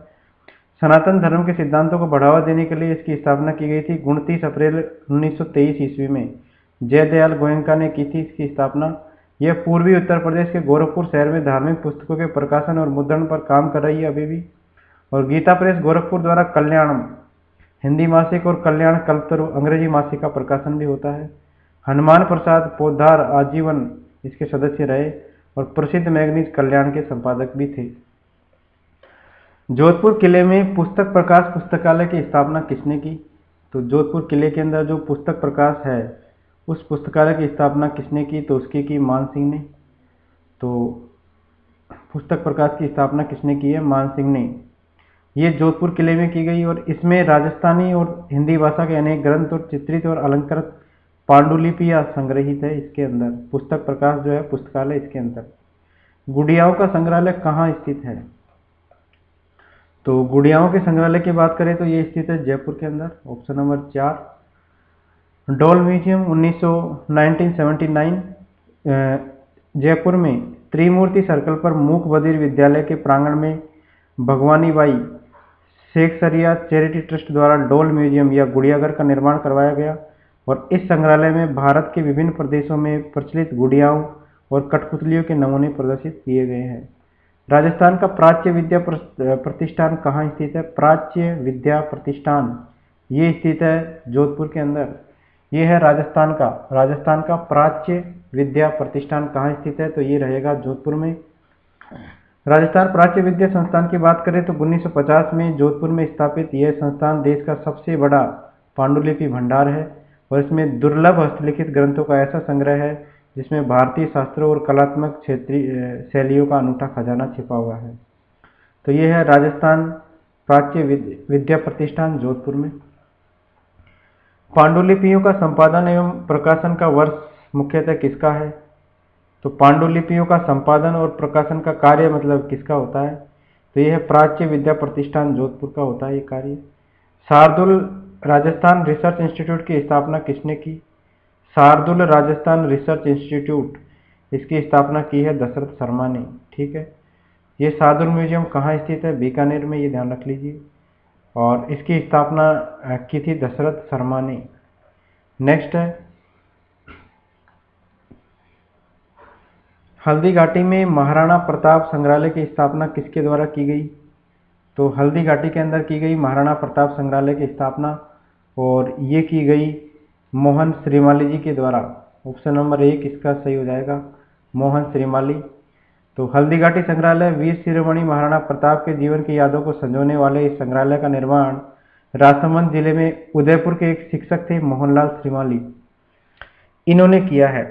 सनातन धर्म के सिद्धांतों को बढ़ावा देने के लिए इसकी स्थापना की गई थी। 29 अप्रैल 1923 ईस्वी में जयदयाल गोयनका ने की थी इसकी स्थापना। यह पूर्वी उत्तर प्रदेश के गोरखपुर शहर में धार्मिक पुस्तकों के प्रकाशन और मुद्रण पर काम कर रही है अभी भी। और गीता प्रेस गोरखपुर द्वारा कल्याणम हिंदी मासिक और कल्याण कल्पतरु अंग्रेजी मासिक का प्रकाशन भी होता है। हनुमान प्रसाद पोद्दार आजीवन इसके सदस्य रहे और प्रसिद्ध मैगजीन कल्याण के संपादक भी थे। जोधपुर किले में पुस्तक प्रकाश पुस्तकालय की स्थापना किसने की? तो जोधपुर किले के अंदर जो पुस्तक प्रकाश है उस पुस्तकालय की स्थापना किसने की? तो उसकी की मान सिंह ने। तो पुस्तक प्रकाश की स्थापना किसने की है? मान सिंह ने। ये जोधपुर किले में की गई और इसमें राजस्थानी और हिंदी भाषा के अनेक ग्रंथ और चित्रित और अलंकृत पांडुलिपियां संग्रहित है इसके अंदर। पुस्तक प्रकाश जो है पुस्तकालय इसके अंदर। गुड़ियाओं का संग्रहालय कहाँ स्थित है? तो गुड़ियाओं के संग्रहालय की बात करें तो ये स्थित है जयपुर के अंदर। Option number 4। Doll museum 1979 Jaipur में त्रिमूर्ति सर्कल पर मूक बधिर विद्यालय के प्रांगण में भगवानी बाई शेखसरिया चैरिटी ट्रस्ट द्वारा डॉल म्यूजियम या गुड़ियाघर का निर्माण करवाया गया और इस संग्रहालय में भारत के विभिन्न प्रदेशों में प्रचलित गुड़ियाओं और कठपुतलियों के नमूने प्रदर्शित किए गए हैं। राजस्थान का प्राच्य विद्या प्रतिष्ठान कहाँ स्थित है? प्राच्य विद्या प्रतिष्ठान ये स्थित है जोधपुर के अंदर। ये है राजस्थान का प्राच्य विद्या प्रतिष्ठान कहाँ स्थित है? तो ये रहेगा जोधपुर में। राजस्थान प्राच्य विद्या संस्थान की बात करें तो 1950 में जोधपुर में स्थापित यह संस्थान देश का सबसे बड़ा पांडुलिपि भंडार है और इसमें दुर्लभ हस्तलिखित ग्रंथों का ऐसा संग्रह है जिसमें भारतीय शास्त्रों और कलात्मक क्षेत्रीय शैलियों का अनूठा खजाना छिपा हुआ है। तो ये है राजस्थान प्राच्य विद्या प्रतिष्ठान जोधपुर में। पांडुलिपियों का संपादन एवं प्रकाशन का वर्ष मुख्यतः किसका है? तो पांडुलिपियों का संपादन और प्रकाशन का कार्य मतलब किसका होता है? तो यह है प्राच्य विद्या प्रतिष्ठान जोधपुर का होता है ये कार्य। शार्दुल राजस्थान रिसर्च इंस्टीट्यूट की स्थापना किसने की? शार्दुल राजस्थान रिसर्च इंस्टीट्यूट इसकी स्थापना की है दशरथ शर्मा ने। ठीक है। ये शार्दुल म्यूजियम कहाँ स्थित है? बीकानेर में, ये ध्यान रख लीजिए। और इसकी स्थापना की थी दशरथ शर्मा ने। नेक्स्ट है हल्दी घाटी में महाराणा प्रताप संग्रहालय की स्थापना किसके द्वारा की गई? तो हल्दी घाटी के अंदर की गई महाराणा प्रताप संग्रहालय की स्थापना और ये की गई मोहन श्रीमाली जी के द्वारा। ऑप्शन नंबर 1 इसका सही हो जाएगा, मोहन श्रीमाली। तो हल्दी घाटी संग्रहालय वीर शिरोमणि महाराणा प्रताप के जीवन की यादों को संजोने वाले इस संग्रहालय का निर्माण राजसमंद जिले में उदयपुर के एक शिक्षक थे मोहनलाल श्रीमाली, इन्होंने किया है।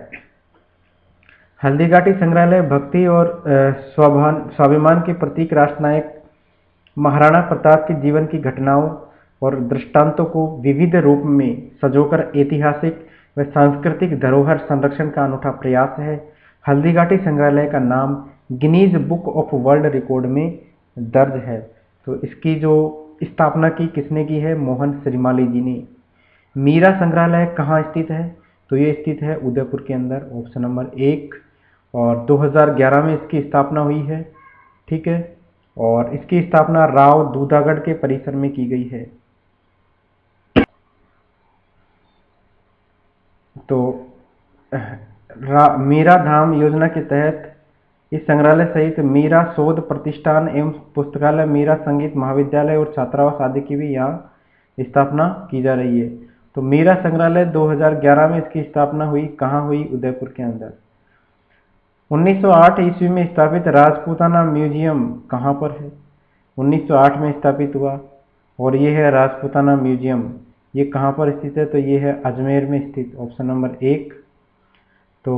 हल्दी घाटी संग्रहालय भक्ति और स्वाभिमान के प्रतीक राष्ट्रनायक महाराणा प्रताप के जीवन की घटनाओं और दृष्टांतों को विविध रूप में सजोकर ऐतिहासिक व सांस्कृतिक धरोहर संरक्षण का अनूठा प्रयास है। हल्दी घाटी संग्रहालय का नाम Guinness book of world record में दर्ज है। तो इसकी जो स्थापना की किसने की है? मोहन श्रीमाली जी ने। मीरा संग्रहालय कहाँ स्थित है? तो ये स्थित है उदयपुर के अंदर। Option number 1। और 2011 में इसकी स्थापना हुई है। ठीक है। और इसकी स्थापना राव दूधागढ़ के परिसर में की गई है। तो मीरा धाम योजना के तहत इस संग्रहालय सहित मीरा शोध प्रतिष्ठान एवं पुस्तकालय, मीरा संगीत महाविद्यालय और छात्रावास आदि की भी यहाँ स्थापना की जा रही है। तो मीरा संग्रहालय 2011 में इसकी स्थापना हुई, कहाँ हुई? उदयपुर के अंदर। 1908 ईस्वी में स्थापित राजपूताना म्यूजियम कहाँ पर है? 1908 में स्थापित हुआ और ये है राजपूताना म्यूजियम। ये कहाँ पर स्थित है? तो ये है अजमेर में स्थित, ऑप्शन नंबर 1। तो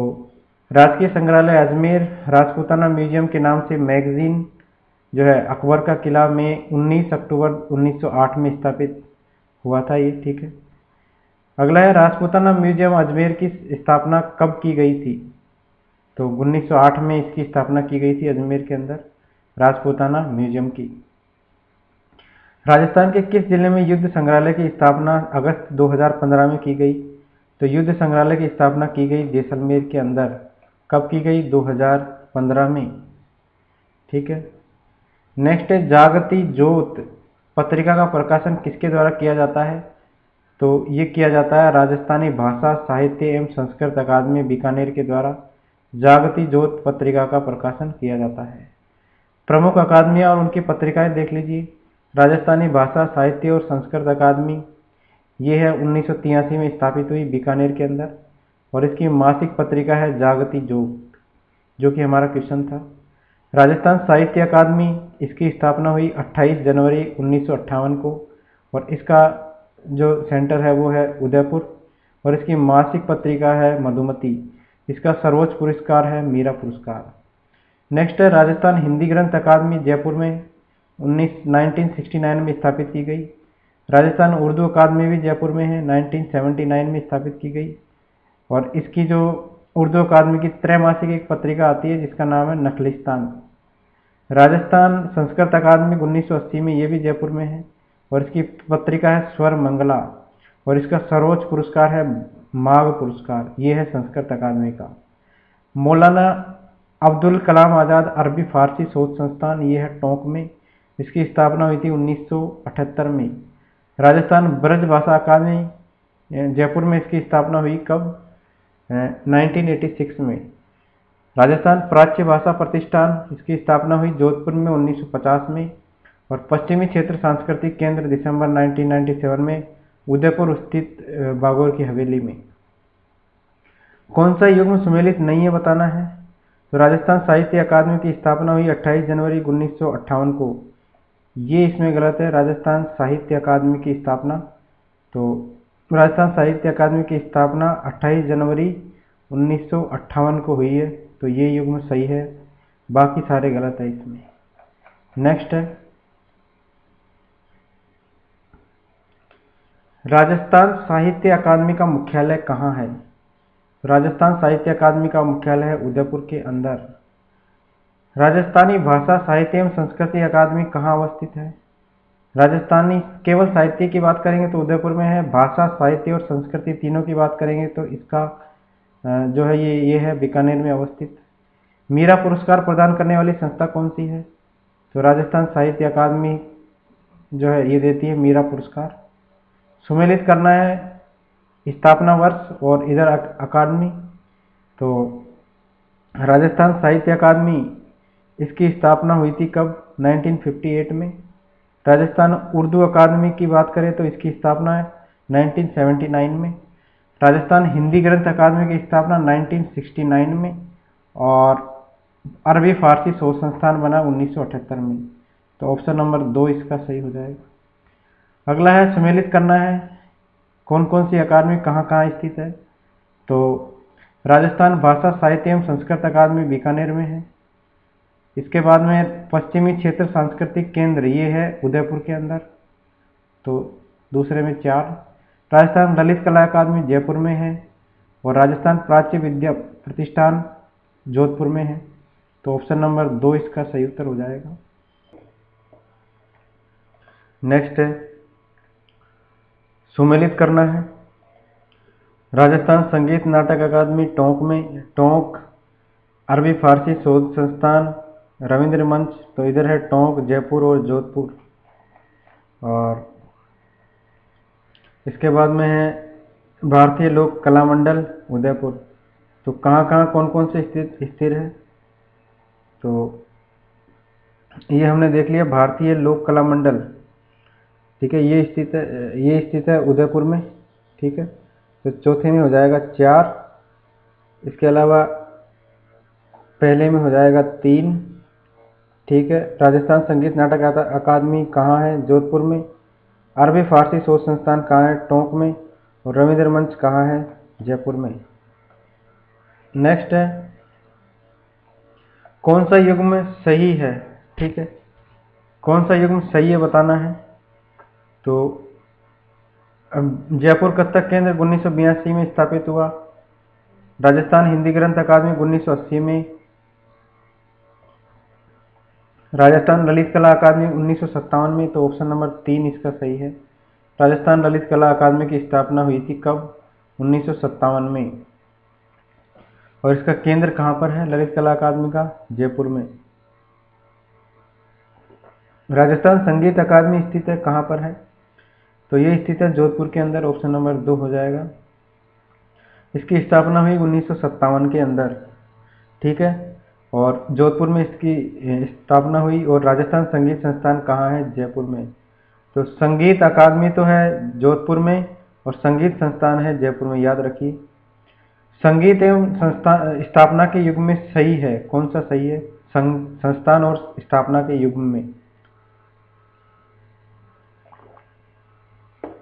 राजकीय संग्रहालय अजमेर राजपूताना म्यूजियम के नाम से मैगजीन जो है अकबर का किला में 19 अक्टूबर 1908 में स्थापित हुआ था ये, ठीक है। अगला है राजपूताना म्यूजियम अजमेर की स्थापना कब की गई थी? तो 1908 में इसकी स्थापना की गई थी अजमेर के अंदर राजपूताना म्यूजियम की। राजस्थान के किस जिले में युद्ध संग्रहालय की स्थापना अगस्त 2015 में की गई? तो युद्ध संग्रहालय की स्थापना की गई जैसलमेर के अंदर। कब की गई? 2015 में, ठीक है। नेक्स्ट है जागती ज्योत पत्रिका का प्रकाशन किसके द्वारा किया जाता है? तो ये किया जाता है राजस्थानी भाषा साहित्य एवं संस्कृत अकादमी बीकानेर के द्वारा जागती ज्योत पत्रिका का प्रकाशन किया जाता है। प्रमुख अकादमियाँ और उनकी पत्रिकाएं देख लीजिए। राजस्थानी भाषा साहित्य और संस्कृत अकादमी ये है 1983 में स्थापित हुई बीकानेर के अंदर और इसकी मासिक पत्रिका है जागती ज्योत, जो कि हमारा क्वेश्चन था। राजस्थान साहित्य अकादमी इसकी स्थापना हुई 28 जनवरी 1958 को और इसका जो सेंटर है वो है उदयपुर और इसकी मासिक पत्रिका है मधुमती। इसका सर्वोच्च पुरस्कार है मीरा पुरस्कार। नेक्स्ट है राजस्थान हिंदी ग्रंथ अकादमी जयपुर में 1969 में स्थापित की गई। राजस्थान उर्दू अकादमी भी जयपुर में है, 1979 में स्थापित की गई और इसकी जो उर्दू अकादमी की त्रैमासिक एक पत्रिका आती है जिसका नाम है नखलिस्तान। राजस्थान संस्कृत अकादमी 1980 में ये भी जयपुर में है और इसकी पत्रिका है स्वर मंगला और इसका सर्वोच्च पुरस्कार है माघ पुरस्कार। ये है संस्कृत अकादमी का। मौलाना अब्दुल कलाम आज़ाद अरबी फारसी शोध संस्थान ये है टोंक में, इसकी स्थापना हुई थी 1978 में। राजस्थान ब्रज भाषा अकादमी जयपुर में इसकी स्थापना हुई कब? 1986 में। राजस्थान प्राच्य भाषा प्रतिष्ठान इसकी स्थापना हुई जोधपुर में 1950 में और पश्चिमी क्षेत्र सांस्कृतिक केंद्र दिसंबर 1997 में उदयपुर स्थित बागोर की हवेली में। कौन सा युग्म सुमेलित नहीं है बताना है। तो राजस्थान साहित्य अकादमी की स्थापना हुई 28 जनवरी 1958 को, ये इसमें गलत है। राजस्थान साहित्य अकादमी की स्थापना, तो राजस्थान साहित्य अकादमी की स्थापना 28 जनवरी 1958 को हुई है, तो ये युग्म सही है, बाकी सारे गलत है इसमें। नेक्स्ट है राजस्थान साहित्य अकादमी का मुख्यालय कहाँ है? राजस्थान साहित्य अकादमी का मुख्यालय है उदयपुर के अंदर। राजस्थानी भाषा साहित्य एवं संस्कृति अकादमी कहाँ अवस्थित है? राजस्थानी केवल साहित्य की बात करेंगे तो उदयपुर में है, भाषा साहित्य और संस्कृति तीनों की बात करेंगे तो इसका जो है ये है बीकानेर में अवस्थित। मीरा पुरस्कार प्रदान करने वाली संस्था कौन सी है? तो राजस्थान साहित्य अकादमी जो है ये देती है मीरा पुरस्कार। सुमेलित करना है स्थापना वर्ष और इधर अकादमी, तो राजस्थान साहित्य अकादमी इसकी स्थापना हुई थी कब? 1958 में। राजस्थान उर्दू अकादमी की बात करें तो इसकी स्थापना है 1979 में। राजस्थान हिंदी ग्रंथ अकादमी की स्थापना 1969 में और अरबी फारसी शोध संस्थान बना 1978 में। तो ऑप्शन नंबर 2 इसका सही हो जाएगा। अगला है सम्मिलित करना है कौन कौन सी अकादमी कहाँ कहाँ स्थित है। तो राजस्थान भाषा साहित्य एवं संस्कृत अकादमी बीकानेर में है। इसके बाद में पश्चिमी क्षेत्र सांस्कृतिक केंद्र ये है उदयपुर के अंदर, तो दूसरे में 4। राजस्थान ललित कला अकादमी जयपुर में है और राजस्थान प्राच्य विद्या प्रतिष्ठान जोधपुर में है, तो ऑप्शन नंबर 2 इसका सही उत्तर हो जाएगा। नेक्स्ट है सुमेलित करना है राजस्थान संगीत नाटक अकादमी टोंक में, टोंक अरबी फारसी शोध संस्थान रविंद्र मंच, तो इधर है टोंक जयपुर और जोधपुर। और इसके बाद में है भारतीय लोक कला मंडल उदयपुर, तो कहाँ कहाँ कौन कौन से स्थिर है। तो ये हमने देख लिया भारतीय लोक कला मंडल, ठीक है, ये स्थित है उदयपुर में, ठीक है। तो चौथे में हो जाएगा 4, इसके अलावा पहले में हो जाएगा 3, ठीक है। राजस्थान संगीत नाटक अकादमी कहाँ है? जोधपुर में। अरबी फारसी शोध संस्थान कहाँ है? टोंक में। और रविंद्र मंच कहाँ है? जयपुर में। नेक्स्ट है, कौन सा युग्म सही है? ठीक है, कौन सा युग्म सही है बताना है। तो जयपुर कथक केंद्र 1982 में स्थापित हुआ। राजस्थान हिंदी ग्रंथ अकादमी 1980 में। राजस्थान ललित कला अकादमी 1957 में। तो ऑप्शन नंबर 3 इसका सही है। राजस्थान ललित कला अकादमी की स्थापना हुई थी कब? 1957 में। और इसका केंद्र कहाँ पर है ललित कला अकादमी का? जयपुर में। राजस्थान संगीत अकादमी स्थित है कहाँ पर है? तो ये स्थित है जोधपुर के अंदर। ऑप्शन नंबर 2 हो जाएगा। इसकी स्थापना हुई 1957 के अंदर, ठीक है। और जोधपुर में इसकी स्थापना हुई। और राजस्थान संगीत संस्थान कहाँ है? जयपुर में। तो संगीत अकादमी तो है जोधपुर में और संगीत संस्थान है जयपुर में, याद रखिए। संगीत एवं स्थापना के युग में सही है, कौन सा सही है? संस्थान और स्थापना के युग में।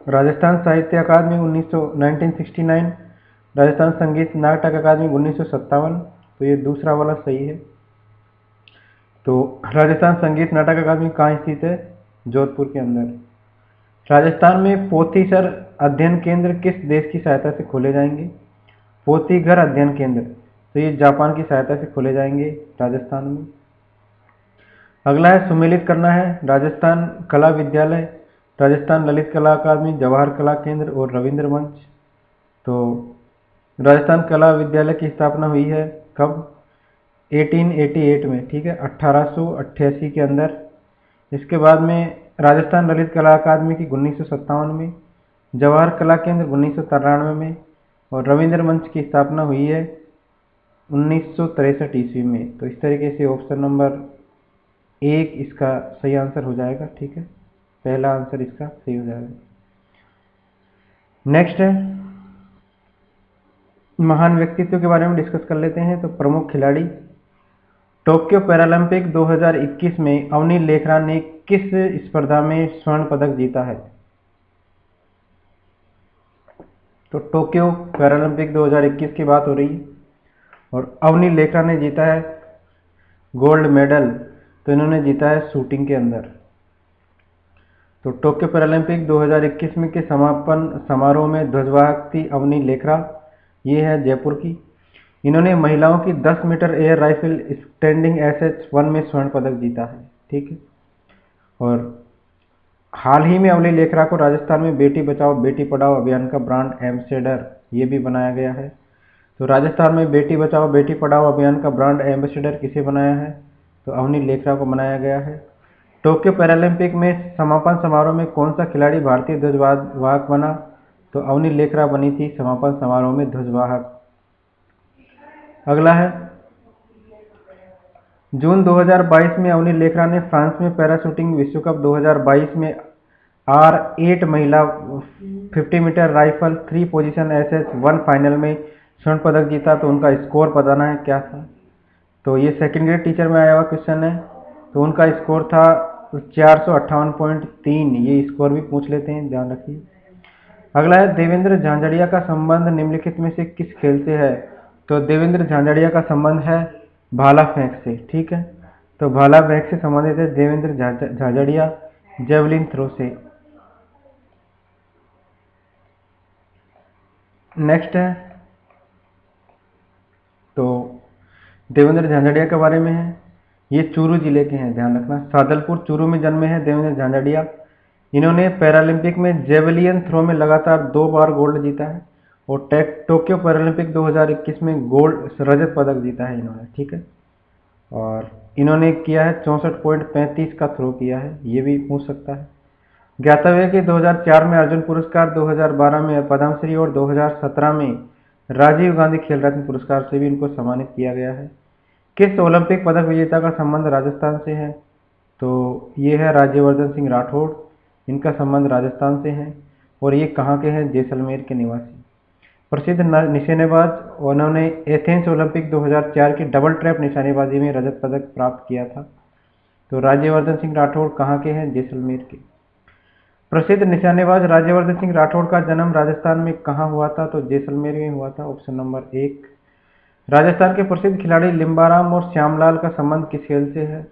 राजस्थान साहित्य अकादमी 1969, राजस्थान संगीत नाटक अकादमी 1957। तो ये दूसरा वाला सही है। तो राजस्थान संगीत नाटक अकादमी कहाँ स्थित है? जोधपुर के अंदर। राजस्थान में पोथीसर अध्ययन केंद्र किस देश की सहायता से खोले जाएंगे? पोथीघर अध्ययन केंद्र, तो ये जापान की सहायता से खोले जाएंगे राजस्थान में। अगला है सुमेलित करना है। राजस्थान कला विद्यालय, राजस्थान ललित कला अकादमी, जवाहर कला केंद्र और रविंद्र मंच। तो राजस्थान कला विद्यालय की स्थापना हुई है कब? 1888 में, ठीक है, 1888 के अंदर। इसके बाद में राजस्थान ललित कला अकादमी की 1957 में, जवाहर कला केंद्र 1993 में और रविंद्र मंच की स्थापना हुई है 1963 ईस्वी में। तो इस तरीके से ऑप्शन नंबर 1 इसका सही आंसर हो जाएगा, ठीक है। पहला आंसर इसका सही हो जाएगा। नेक्स्ट है, महान व्यक्तित्व के बारे में डिस्कस कर लेते हैं। तो प्रमुख खिलाड़ी, टोक्यो पैरालंपिक 2021 में अवनी लेखरा ने किस स्पर्धा में स्वर्ण पदक जीता है? तो टोक्यो पैरालंपिक 2021 की बात हो रही है और अवनी लेखरा ने जीता है गोल्ड मेडल। तो इन्होंने जीता है शूटिंग के अंदर। तो टोक्यो पैरालंपिक 2021 में के समापन समारोह में ध्वजवाहक थी अवनी लेखरा, ये है जयपुर की। इन्होंने महिलाओं की 10 metre air rifle standing SH1 में स्वर्ण पदक जीता है, ठीक है। और हाल ही में अवनी लेखरा को राजस्थान में बेटी बचाओ बेटी पढ़ाओ अभियान का ब्रांड एम्बेसडर ये भी बनाया गया है। तो राजस्थान में बेटी बचाओ बेटी पढ़ाओ अभियान का ब्रांड एम्बेसडर किसे बनाया है? तो अवनी लेखरा को बनाया गया है। टोक्यो पैरालंपिक में समापन समारोह में कौन सा खिलाड़ी भारतीय ध्वजवाहक बना? तो अवनी लेखरा बनी थी समापन समारोह में ध्वजवाहक। अगला है, जून 2022 में अवनी लेखरा ने फ्रांस में पैराशूटिंग विश्व कप 2022 में R8 महिला 50 metre rifle 3 position SH1 final में स्वर्ण पदक जीता। तो उनका स्कोर बताना है क्या था। तो ये सेकेंड ग्रेड टीचर में आया हुआ क्वेश्चन है। तो उनका स्कोर था 458.3। ये स्कोर भी पूछ लेते हैं, ध्यान रखिए। अगला है, देवेंद्र झांझड़िया का संबंध निम्नलिखित में से किस खेल से है? तो देवेंद्र झांझड़िया का संबंध है भाला फेंक से, ठीक है। तो भाला फेंक से संबंधित है देवेंद्र झांझड़िया जेवलिन थ्रो से। नेक्स्ट है, तो देवेंद्र झांझड़िया के बारे में है। ये चूरू जिले के हैं, ध्यान रखना। सादलपुर चूरू में जन्मे हैं देवेंद्र झांझड़िया। इन्होंने पैरालंपिक में जेवलियन थ्रो में लगातार 2 बार गोल्ड जीता है और टोक्यो पैरालंपिक 2021 में गोल्ड रजत पदक जीता है इन्होंने, ठीक है। और इन्होंने किया है 64.35 का थ्रो किया है, ये भी पूछ सकता है। ज्ञातव्य है कि 2004 में अर्जुन पुरस्कार, 2012 में पद्मश्री और 2017 में राजीव गांधी खेल रत्न पुरस्कार से भी इनको सम्मानित किया गया है। किस ओलंपिक पदक विजेता का संबंध राजस्थान से है? तो ये है राज्यवर्धन सिंह राठौड़, इनका संबंध राजस्थान से है। और ये कहाँ के हैं? जैसलमेर के निवासी। प्रसिद्ध निशानेबाज, उन्होंने एथेंस ओलंपिक 2004 की डबल ट्रैप निशानेबाजी में रजत पदक प्राप्त किया था। तो राज्यवर्धन सिंह राठौड़ कहाँ के हैं? जैसलमेर के। प्रसिद्ध निशानेबाज राज्यवर्धन सिंह राठौड़ का जन्म राजस्थान में कहाँ हुआ था? तो जैसलमेर में हुआ था। Option number 1। राजस्थान के प्रसिद्ध खिलाड़ी लिम्बाराम और श्यामलाल का संबंध किस खेल से है?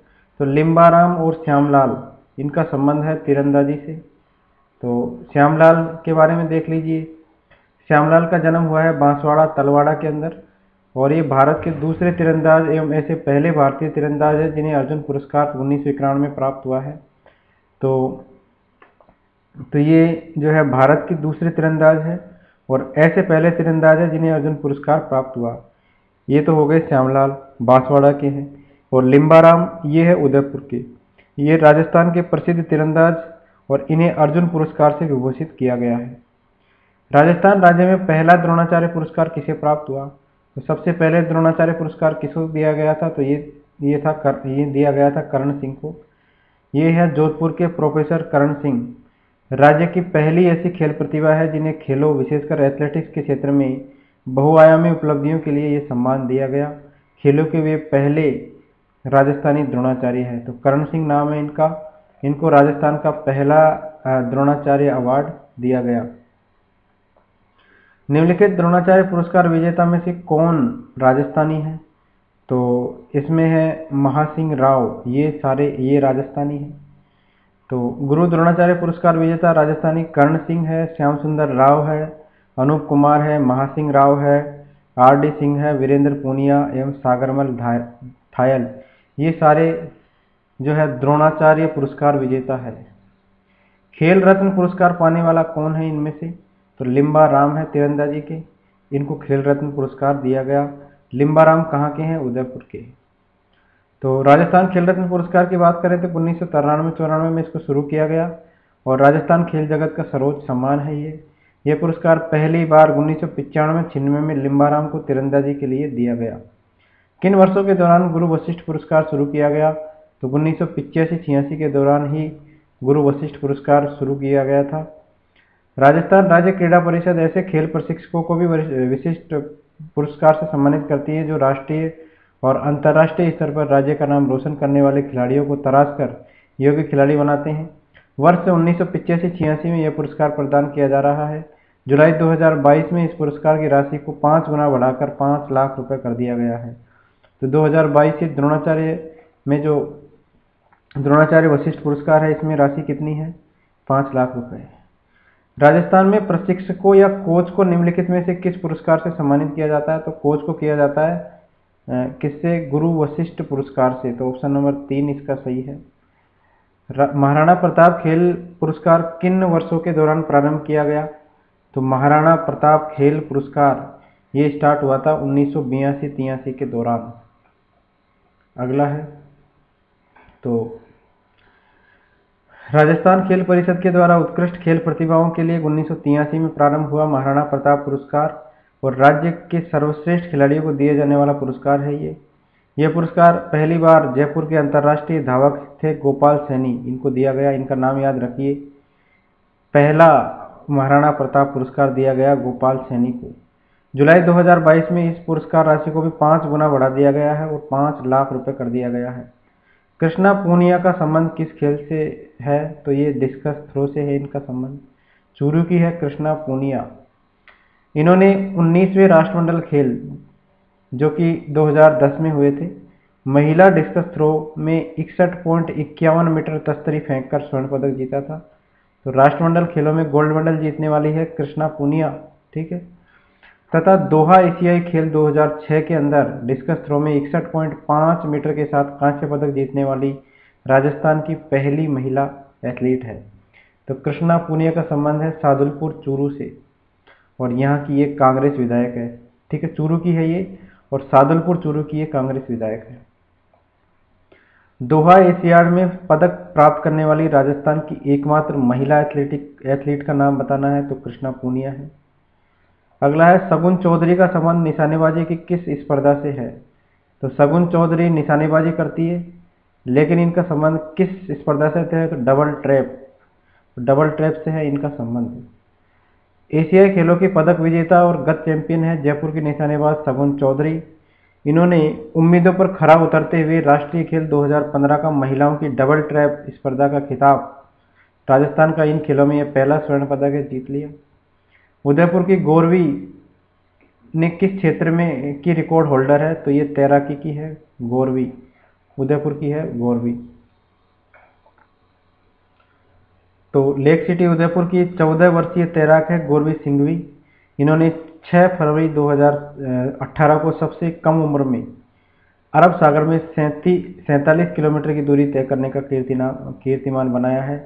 तो लिम्बाराम और श्यामलाल, इनका संबंध है तीरंदाजी से। तो श्यामलाल के बारे में देख लीजिए। श्यामलाल का जन्म हुआ है बांसवाड़ा तलवाड़ा के अंदर, और ये भारत के दूसरे तीरंदाज एवं ऐसे पहले भारतीय तीरंदाज है जिन्हें अर्जुन पुरस्कार 1991 में प्राप्त हुआ है। तो ये जो है भारत के दूसरे तीरंदाज है और ऐसे पहले तीरंदाज है जिन्हें अर्जुन पुरस्कार प्राप्त हुआ। ये तो हो गए श्यामलाल, बांसवाड़ा के हैं। और लिम्बाराम ये है उदयपुर के। ये राजस्थान के प्रसिद्ध तीरंदाज और इन्हें अर्जुन पुरस्कार से विभूषित किया गया है। राजस्थान राज्य में पहला द्रोणाचार्य पुरस्कार किसे प्राप्त हुआ? तो सबसे पहले द्रोणाचार्य पुरस्कार किसको दिया गया था? तो ये दिया गया था करण सिंह को। ये है जोधपुर के प्रोफेसर करण सिंह। राज्य की पहली ऐसी खेल प्रतिभा है जिन्हें खेलों, विशेषकर एथलेटिक्स के क्षेत्र में बहुआयामी उपलब्धियों के लिए ये सम्मान दिया गया। खेलों के वे पहले राजस्थानी द्रोणाचार्य है। तो करण सिंह नाम है इनका। इनको राजस्थान का पहला द्रोणाचार्य अवार्ड दिया गया। निम्नलिखित द्रोणाचार्य पुरस्कार विजेता में से कौन राजस्थानी है? तो इसमें है महासिंह राव, ये राजस्थानी है। तो गुरु द्रोणाचार्य पुरस्कार विजेता राजस्थानी कर्ण सिंह है, श्याम सुंदर राव है, अनूप कुमार है, महासिंह राव है, आर.डी. सिंह है, वीरेंद्र पूनिया एवं सागरमल थायल। ये सारे जो है द्रोणाचार्य पुरस्कार विजेता है। खेल रत्न पुरस्कार पाने वाला कौन है इनमें से? तो लिम्बाराम है तीरंदाजी के, इनको खेल रत्न पुरस्कार दिया गया। लिम्बाराम कहाँ के हैं? उदयपुर के। तो राजस्थान खेल रत्न पुरस्कार की बात करें तो 1993-94 में इसको शुरू किया गया और राजस्थान खेल जगत का सर्वोच्च सम्मान है ये पुरस्कार पहली बार 1995-96 में लिम्बाराम को तीरंदाजी के लिए दिया गया। किन वर्षों के दौरान गुरु वशिष्ठ पुरस्कार शुरू किया गया? तो 1985-86 के दौरान ही गुरु वशिष्ठ पुरस्कार शुरू किया गया था। राजस्थान राज्य क्रीड़ा परिषद ऐसे खेल प्रशिक्षकों को भी विशिष्ट पुरस्कार से सम्मानित करती है जो राष्ट्रीय और अंतर्राष्ट्रीय स्तर पर राज्य का नाम रोशन करने वाले खिलाड़ियों को तराश कर योग्य खिलाड़ी बनाते हैं। वर्ष 1985-86 में यह पुरस्कार प्रदान किया जा रहा है। जुलाई 2022 में इस पुरस्कार की राशि को 5 गुना बढ़ाकर 5 लाख रुपए कर दिया गया है। तो 2022 से जो द्रोणाचार्य वशिष्ठ पुरस्कार है इसमें राशि कितनी है? 5 लाख रुपए। राजस्थान में प्रशिक्षकों या कोच को निम्नलिखित में से किस पुरस्कार से सम्मानित किया जाता है? तो कोच को किया जाता है किससे? गुरु वशिष्ठ पुरस्कार से। तो ऑप्शन नंबर 3 इसका सही है। महाराणा प्रताप खेल पुरस्कार किन वर्षों के दौरान प्रारंभ किया गया? तो महाराणा प्रताप खेल पुरस्कार ये स्टार्ट हुआ था 1982-83 के दौरान। अगला है तो राजस्थान खेल परिषद के द्वारा उत्कृष्ट खेल प्रतिभाओं के लिए 1983 में प्रारंभ हुआ महाराणा प्रताप पुरस्कार और राज्य के सर्वश्रेष्ठ खिलाड़ियों को दिए जाने वाला पुरस्कार है यह पुरस्कार पहली बार जयपुर के अंतर्राष्ट्रीय धावक थे गोपाल सैनी, इनको दिया गया। इनका नाम याद रखिए। पहला महाराणा प्रताप पुरस्कार दिया गया गोपाल सैनी को। जुलाई 2022 में इस पुरस्कार राशि को भी 5 गुना बढ़ा दिया गया है और 5 लाख रुपए कर दिया गया है। कृष्णा पूनिया का संबंध किस खेल से है? तो ये डिस्कस थ्रो से है इनका संबंध। चूरू की है कृष्णा पूनिया। इन्होंने 19वें राष्ट्रमंडल खेल जो कि 2010 में हुए थे, महिला डिस्कस थ्रो में 61.51 मीटर तस्तरी फेंककर स्वर्ण पदक जीता था। तो राष्ट्रमंडल खेलों में गोल्ड मेडल जीतने वाली है कृष्णा पूनिया, ठीक है। तथा दोहा एशियाई खेल 2006 के अंदर डिस्कस थ्रो में 61.5 मीटर के साथ कांस्य पदक जीतने वाली राजस्थान की पहली महिला एथलीट है। तो कृष्णा पूनिया का संबंध है सादुलपुर चूरू से और यहाँ की ये कांग्रेस विधायक है, ठीक है। चूरू की है ये और सादुलपुर चूरू की ये कांग्रेस विधायक है। दोहा एशियाड में पदक प्राप्त करने वाली राजस्थान की एकमात्र महिला एथलीट का नाम बताना है, तो कृष्णा पूनिया है। अगला है सगुन चौधरी का संबंध निशानेबाजी की किस स्पर्धा से है? तो सगुन चौधरी निशानेबाजी करती है लेकिन इनका संबंध किस स्पर्धा से है? तो डबल ट्रैप से है इनका संबंध। एशियाई खेलों की पदक विजेता और गत चैंपियन है जयपुर की निशानेबाज शगुन चौधरी। इन्होंने उम्मीदों पर खरा उतरते हुए राष्ट्रीय खेल 2015 का महिलाओं की डबल ट्रैप स्पर्धा का खिताब, राजस्थान का इन खेलों में यह पहला स्वर्ण पदक है, जीत लिया। उदयपुर की गौरवी ने किस क्षेत्र में की रिकॉर्ड होल्डर है, तो ये तैराकी की है गौरवी, उदयपुर की है गौरवी। तो लेक सिटी उदयपुर की 14 वर्षीय तैराक है गौरवी सिंघवी। इन्होंने 6 फरवरी 2018 को सबसे कम उम्र में अरब सागर में 47 किलोमीटर की दूरी तय करने का कीर्तिमान बनाया है।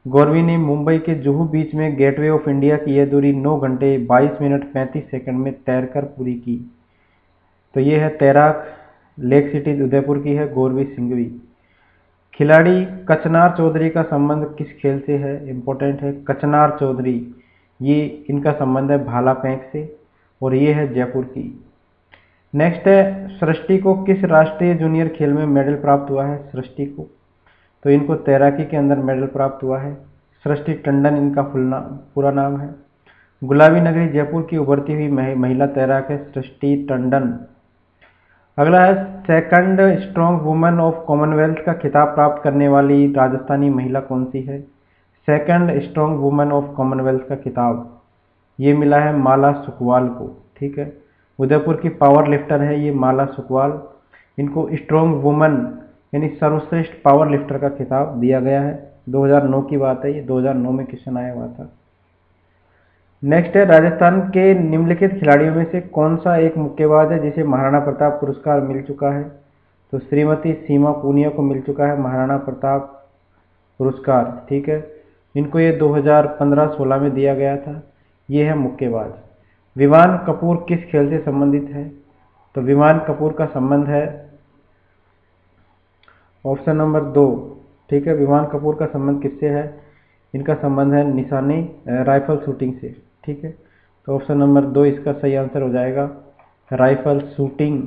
गौरवी ने मुंबई के जुहू बीच में गेटवे ऑफ इंडिया की यह दूरी 9 घंटे 22 मिनट 35 सेकंड में तैरकर पूरी की। तो ये है तैराक, लेक सिटी उदयपुर की है गौरवी सिंघवी। खिलाड़ी कचनार चौधरी का संबंध किस खेल से है, इंपॉर्टेंट है। कचनार चौधरी, ये इनका संबंध है भाला फेंक से, और ये है जयपुर की। नेक्स्ट है सृष्टि को किस राष्ट्रीय जूनियर खेल में मेडल प्राप्त हुआ है, सृष्टि को, तो इनको तैराकी के अंदर मेडल प्राप्त हुआ है। सृष्टि टंडन इनका पूरा नाम है। गुलाबी नगरी जयपुर की उभरती हुई महिला तैराक है सृष्टि टंडन। अगला है second strong women of Commonwealth का खिताब प्राप्त करने वाली राजस्थानी महिला कौन सी है। Second strong women of Commonwealth का खिताब ये मिला है माला सुकवाल को, ठीक है। उदयपुर की पावर लिफ्टर है ये माला सुकवाल। इनको स्ट्रॉन्ग वुमेन यानी सर्वश्रेष्ठ पावर लिफ्टर का खिताब दिया गया है। 2009 की बात है, ये 2009 में क्वेश्चन आया हुआ था। नेक्स्ट है राजस्थान के निम्नलिखित खिलाड़ियों में से कौन सा एक मुक्केबाज है जिसे महाराणा प्रताप पुरस्कार मिल चुका है, तो श्रीमती सीमा पूनिया को मिल चुका है महाराणा प्रताप पुरस्कार, ठीक है। इनको ये 2015-16 में दिया गया था। ये है मुक्केबाज। विवान कपूर किस खेल से संबंधित है, तो विवान कपूर का संबंध है ऑप्शन नंबर 2, ठीक है। विवान कपूर का संबंध किससे है, इनका संबंध है निशानी राइफल शूटिंग से, ठीक है। तो ऑप्शन नंबर 2 इसका सही आंसर हो जाएगा, राइफल शूटिंग।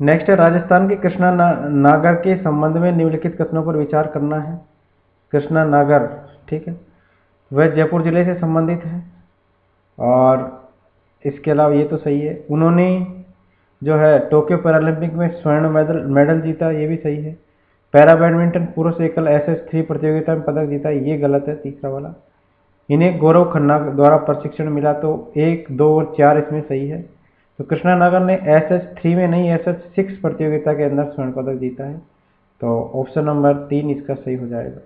नेक्स्ट है राजस्थान के कृष्णा नागर के संबंध में निम्नलिखित कथनों पर विचार करना है। कृष्णा नागर, ठीक है, वह जयपुर जिले से संबंधित है, और इसके अलावा ये तो सही है, उन्होंने जो है टोक्यो पैरालंपिक में स्वर्ण मेडल जीता, ये भी सही है। पैरा बैडमिंटन पुरुष एकल SS3 प्रतियोगिता में पदक जीता, ये गलत है तीसरा वाला। इन्हें गौरव खन्ना द्वारा प्रशिक्षण मिला, तो 1, 2 और 4 इसमें सही है। तो कृष्णा नागर ने SS3 में नहीं SS6 प्रतियोगिता के अंदर स्वर्ण पदक जीता है, तो ऑप्शन नंबर 3 इसका सही हो जाएगा।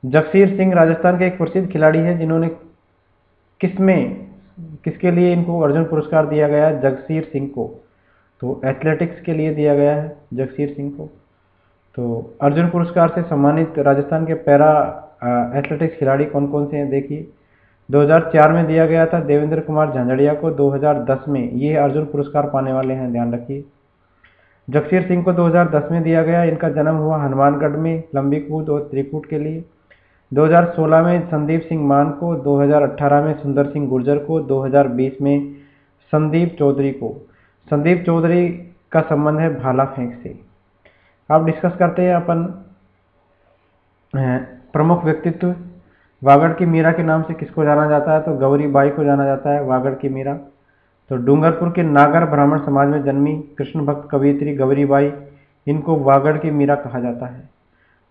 जगसीर सिंह राजस्थान के एक प्रसिद्ध खिलाड़ी है जिन्होंने किसके लिए इनको अर्जुन पुरस्कार दिया गया है, जगसीर सिंह को, तो एथलेटिक्स के लिए दिया गया है जगसीर सिंह को। तो अर्जुन पुरस्कार से सम्मानित राजस्थान के पैरा एथलेटिक्स खिलाड़ी कौन कौन से हैं, देखिए। 2004 में दिया गया था देवेंद्र कुमार झांझड़िया को, 2010 में ये अर्जुन पुरस्कार पाने वाले हैं, ध्यान रखिए। जगसीर सिंह को 2010 में दिया गया, इनका जन्म हुआ हनुमानगढ़ में लंबी कूद और त्रिकूट के लिए। 2016 में संदीप सिंह मान को, 2018 में सुंदर सिंह गुर्जर को, 2020 में संदीप चौधरी को। संदीप चौधरी का संबंध है भाला फेंक से। अब डिस्कस करते हैं अपन प्रमुख व्यक्तित्व। वागड़ की मीरा के नाम से किसको जाना जाता है, तो गौरी बाई को जाना जाता है, वागड़ की मीरा। तो डूंगरपुर के नागर ब्राह्मण समाज में जन्मी कृष्ण भक्त कवयित्री गौरी बाई, इनको वागड़ की मीरा कहा जाता है।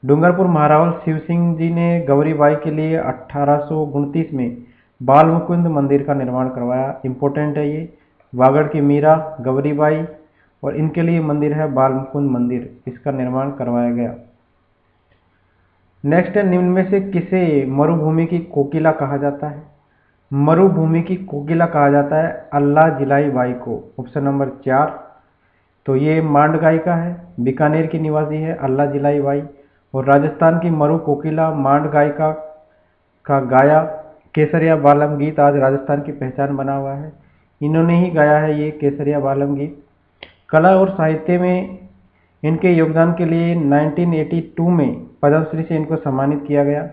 डूंगरपुर महारावल शिव सिंह जी ने गौरी बाई के लिए 1829 में बाल मुकुंद मंदिर का निर्माण करवाया, इंपॉर्टेंट है ये। वागड़ की मीरा, गौरी बाई, और इनके लिए मंदिर है बाल मुकुंद मंदिर, इसका निर्माण करवाया गया। नेक्स्ट है निम्न में से किसे मरुभूमि की कोकिला कहा जाता है, मरुभूमि की कोकिला कहा जाता है अल्लाह जिलाई बाई को, ऑप्शन नंबर 4। तो ये मांड गायिका है, बीकानेर की निवासी है अल्लाह जिलाई बाई, और राजस्थान की मरु कोकिला मांड गायिका का गाया केसरिया बालम गीत आज राजस्थान की पहचान बना हुआ है। इन्होंने ही गाया है ये केसरिया बालम गीत। कला और साहित्य में इनके योगदान के लिए 1982 में पद्मश्री से इनको सम्मानित किया गया,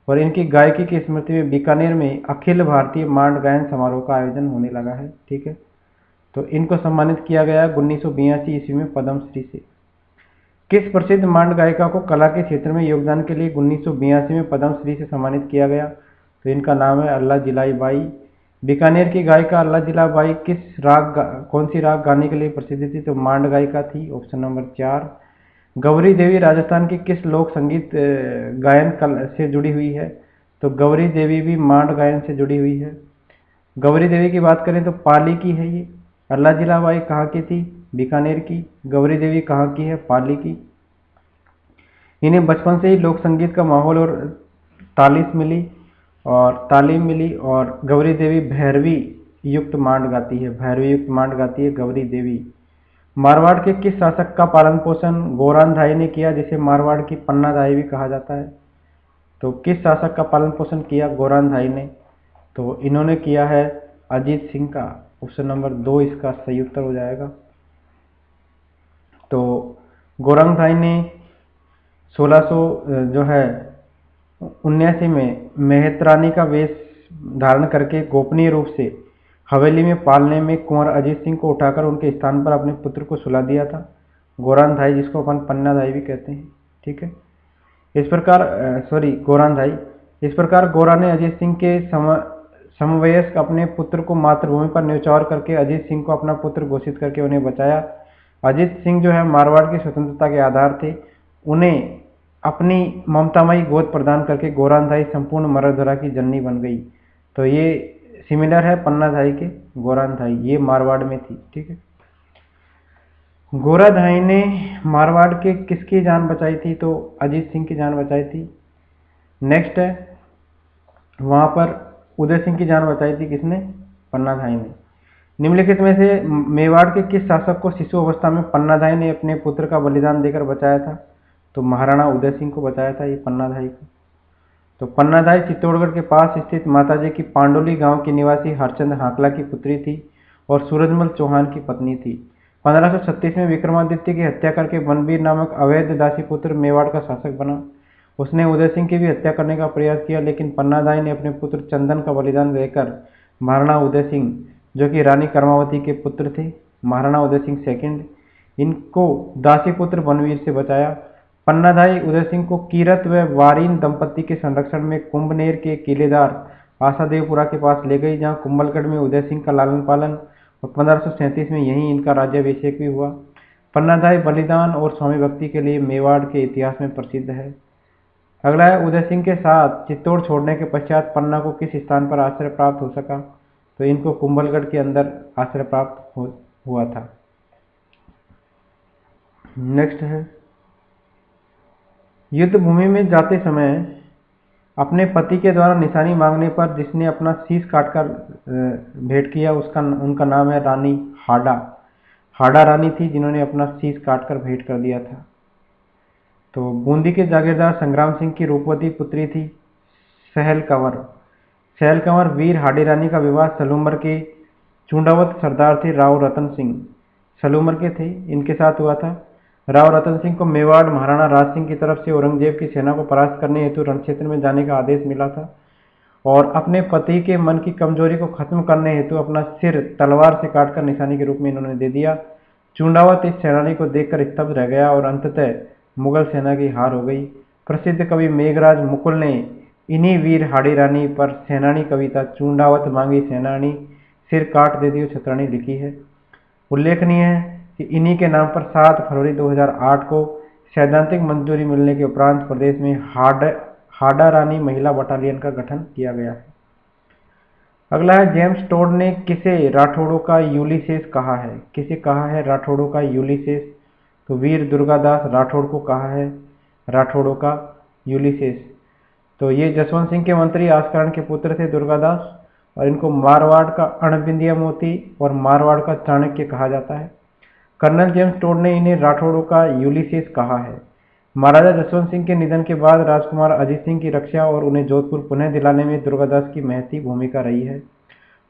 और इनकी गायकी की स्मृति में बीकानेर में अखिल भारतीय मांड गायन समारोह का आयोजन होने लगा है, ठीक है। तो इनको सम्मानित किया गया 1982 ईस्वी में पद्मश्री से। किस प्रसिद्ध मांड गायिका को कला के क्षेत्र में योगदान के लिए 1982 में पद्मश्री से सम्मानित किया गया, तो इनका नाम है अल्लाह जिलाई बाई। बीकानेर की गायिका अल्लाह जिला बाई कौन सी राग गाने के लिए प्रसिद्ध थी? तो मांड गायिका थी, ऑप्शन नंबर 4। गौरी देवी राजस्थान की किस लोक संगीत गायन से जुड़ी हुई है? तो गौरी देवी भी मांड गायन से जुड़ी हुई है। गौरी देवी की बात करें तो पाली की है ये। अल्लाह जिला बाई कहाँ की थी? बीकानेर की। गौरी देवी कहाँ की है? पाली की। इन्हें बचपन से ही लोक संगीत का माहौल और तालीम मिली और गौरी देवी भैरवी युक्त मांड गाती है, भैरवी युक्त मांड गाती है गौरी देवी। मारवाड़ के किस शासक का पालन पोषण गोरानधाई ने किया, जिसे मारवाड़ की पन्नाधाई भी कहा जाता है? तो किस शासक का पालन पोषण किया गोरानधाई ने? तो इन्होंने किया है अजीत सिंह का। ऑप्शन नंबर 2 इसका सही उत्तर हो जाएगा। तो गोरानधाई ने 1600 जो है 79 में मेहतरानी का वेश धारण करके गोपनीय रूप से हवेली में पालने में कुंवर अजीत सिंह को उठाकर उनके स्थान पर अपने पुत्र को सुला दिया था, गोरानधाई, जिसको अपन पन्नाधाई भी कहते हैं। ठीक है, इस प्रकार गोरानधाई। इस प्रकार गोरा ने अजीत सिंह के समवयस्क अपने पुत्र को मातृभूमि पर न्यौछावर करके अजीत सिंह को अपना पुत्र घोषित करके उन्हें बचाया। अजीत सिंह जो है मारवाड़ की स्वतंत्रता के आधार थे। उन्हें अपनी ममतामयी गोद प्रदान करके गोरानधाई संपूर्ण मराठवाड़ा की जननी बन गई। तो ये सिमिलर है पन्नाधाई के, गोरानधाई ये मारवाड़ में थी। ठीक है, गोराधाई ने मारवाड़ के किसकी जान बचाई थी? तो अजीत सिंह की जान बचाई थी। नेक्स्ट है, वहां पर उदय सिंह की जान बचाई थी किसने? पन्नाधाई ने। निम्नलिखित में से मेवाड़ के किस शासक को शिशु अवस्था में पन्नाधाई ने अपने पुत्र का बलिदान देकर बचाया था? तो महाराणा उदय सिंह को बचाया था ये पन्नाधाई को। तो पन्नाधाई चित्तौड़गढ़ के पास स्थित माताजी की पांडोली गांव की निवासी हरचंद हाकला की पुत्री थी और सूरजमल चौहान की पत्नी थी। 1536 में विक्रमादित्य की हत्या करके बनबीर नामक अवैध दासी पुत्र मेवाड़ का शासक बना। उसने उदय सिंह की भी हत्या करने का प्रयास किया, लेकिन पन्नाधाई ने अपने पुत्र चंदन का बलिदान देकर महाराणा उदय सिंह, जो कि रानी कर्मावती के पुत्र थे, महाराणा उदय सिंह सेकंड, इनको दासी पुत्र बनवीर से बचाया। पन्नाधाई उदय सिंह को कीरत व वारीन दंपत्ति के संरक्षण में कुंभनेर के किलेदार आशादेवपुरा के पास ले गई, जहां कुंभलगढ़ में उदय सिंह का लालन पालन और 1537 में यहीं इनका राज्याभिषेक भी हुआ। पन्नाधाई बलिदान और स्वामी भक्ति के लिए मेवाड़ के इतिहास में प्रसिद्ध है। अगला है, उदय सिंह के साथ चित्तौड़ छोड़ने के पश्चात पन्ना को किस स्थान पर आश्रय प्राप्त हो सका? तो इनको कुंभलगढ़ के अंदर आश्रय प्राप्त हुआ था। नेक्स्ट है, युद्ध भूमि में जाते समय अपने पति के द्वारा निशानी मांगने पर जिसने अपना शीश काटकर भेंट किया उनका नाम है रानी हाडा। हाडा रानी थी जिन्होंने अपना शीश काटकर भेंट कर दिया था। तो बूंदी के जागीरदार संग्राम सिंह की रूपवती पुत्री थी सहल कंवर। सहल कंवर वीर हाडी रानी का विवाह सलूमर के चूंडावत सरदार थे राव रतन सिंह, सलूमर के थे, इनके साथ हुआ था। राव रतन सिंह को मेवाड़ महाराणा राज सिंह की तरफ से औरंगजेब की सेना को परास्त करने हेतु रणक्षेत्र में जाने का आदेश मिला था और अपने पति के मन की कमजोरी को खत्म करने हेतु अपना सिर तलवार से काटकर निशानी के रूप में इन्होंने दे दिया। चूंडावत इस सेनानी को देखकर स्तब्ध रह गया और अंततः मुगल सेना की हार हो गई। प्रसिद्ध कवि मेघराज मुकुल ने इन्हीं वीर हाड़ी रानी पर सेनानी कविता चूंडावत मांगी सेनानी सिर काट दे दियो छतरानी लिखी है। उल्लेखनीय है कि इन्हीं के नाम पर 7 फरवरी 2008 को सैद्धांतिक मंजूरी मिलने के उपरांत प्रदेश में हाडा रानी महिला बटालियन का गठन किया गया है। अगला है, जेम्स टोड ने किसे राठौड़ों का यूलिसेस कहा है? किसे कहा है राठौड़ों का यूलिसेस? तो वीर दुर्गादास राठौड़ को कहा है राठौड़ों का यूलिसेस। तो ये जसवंत सिंह के मंत्री आस्करण के पुत्र थे दुर्गादास और इनको मारवाड़ का अणबिंदिया मोती और मारवाड़ का चाणक्य कहा जाता है। कर्नल जेम्स टोड ने इन्हें राठौड़ों का यूलिसेस कहा है। महाराजा जसवंत सिंह के निधन के बाद राजकुमार अजीत सिंह की रक्षा और उन्हें जोधपुर पुनः दिलाने में दुर्गादास की महती भूमिका रही है।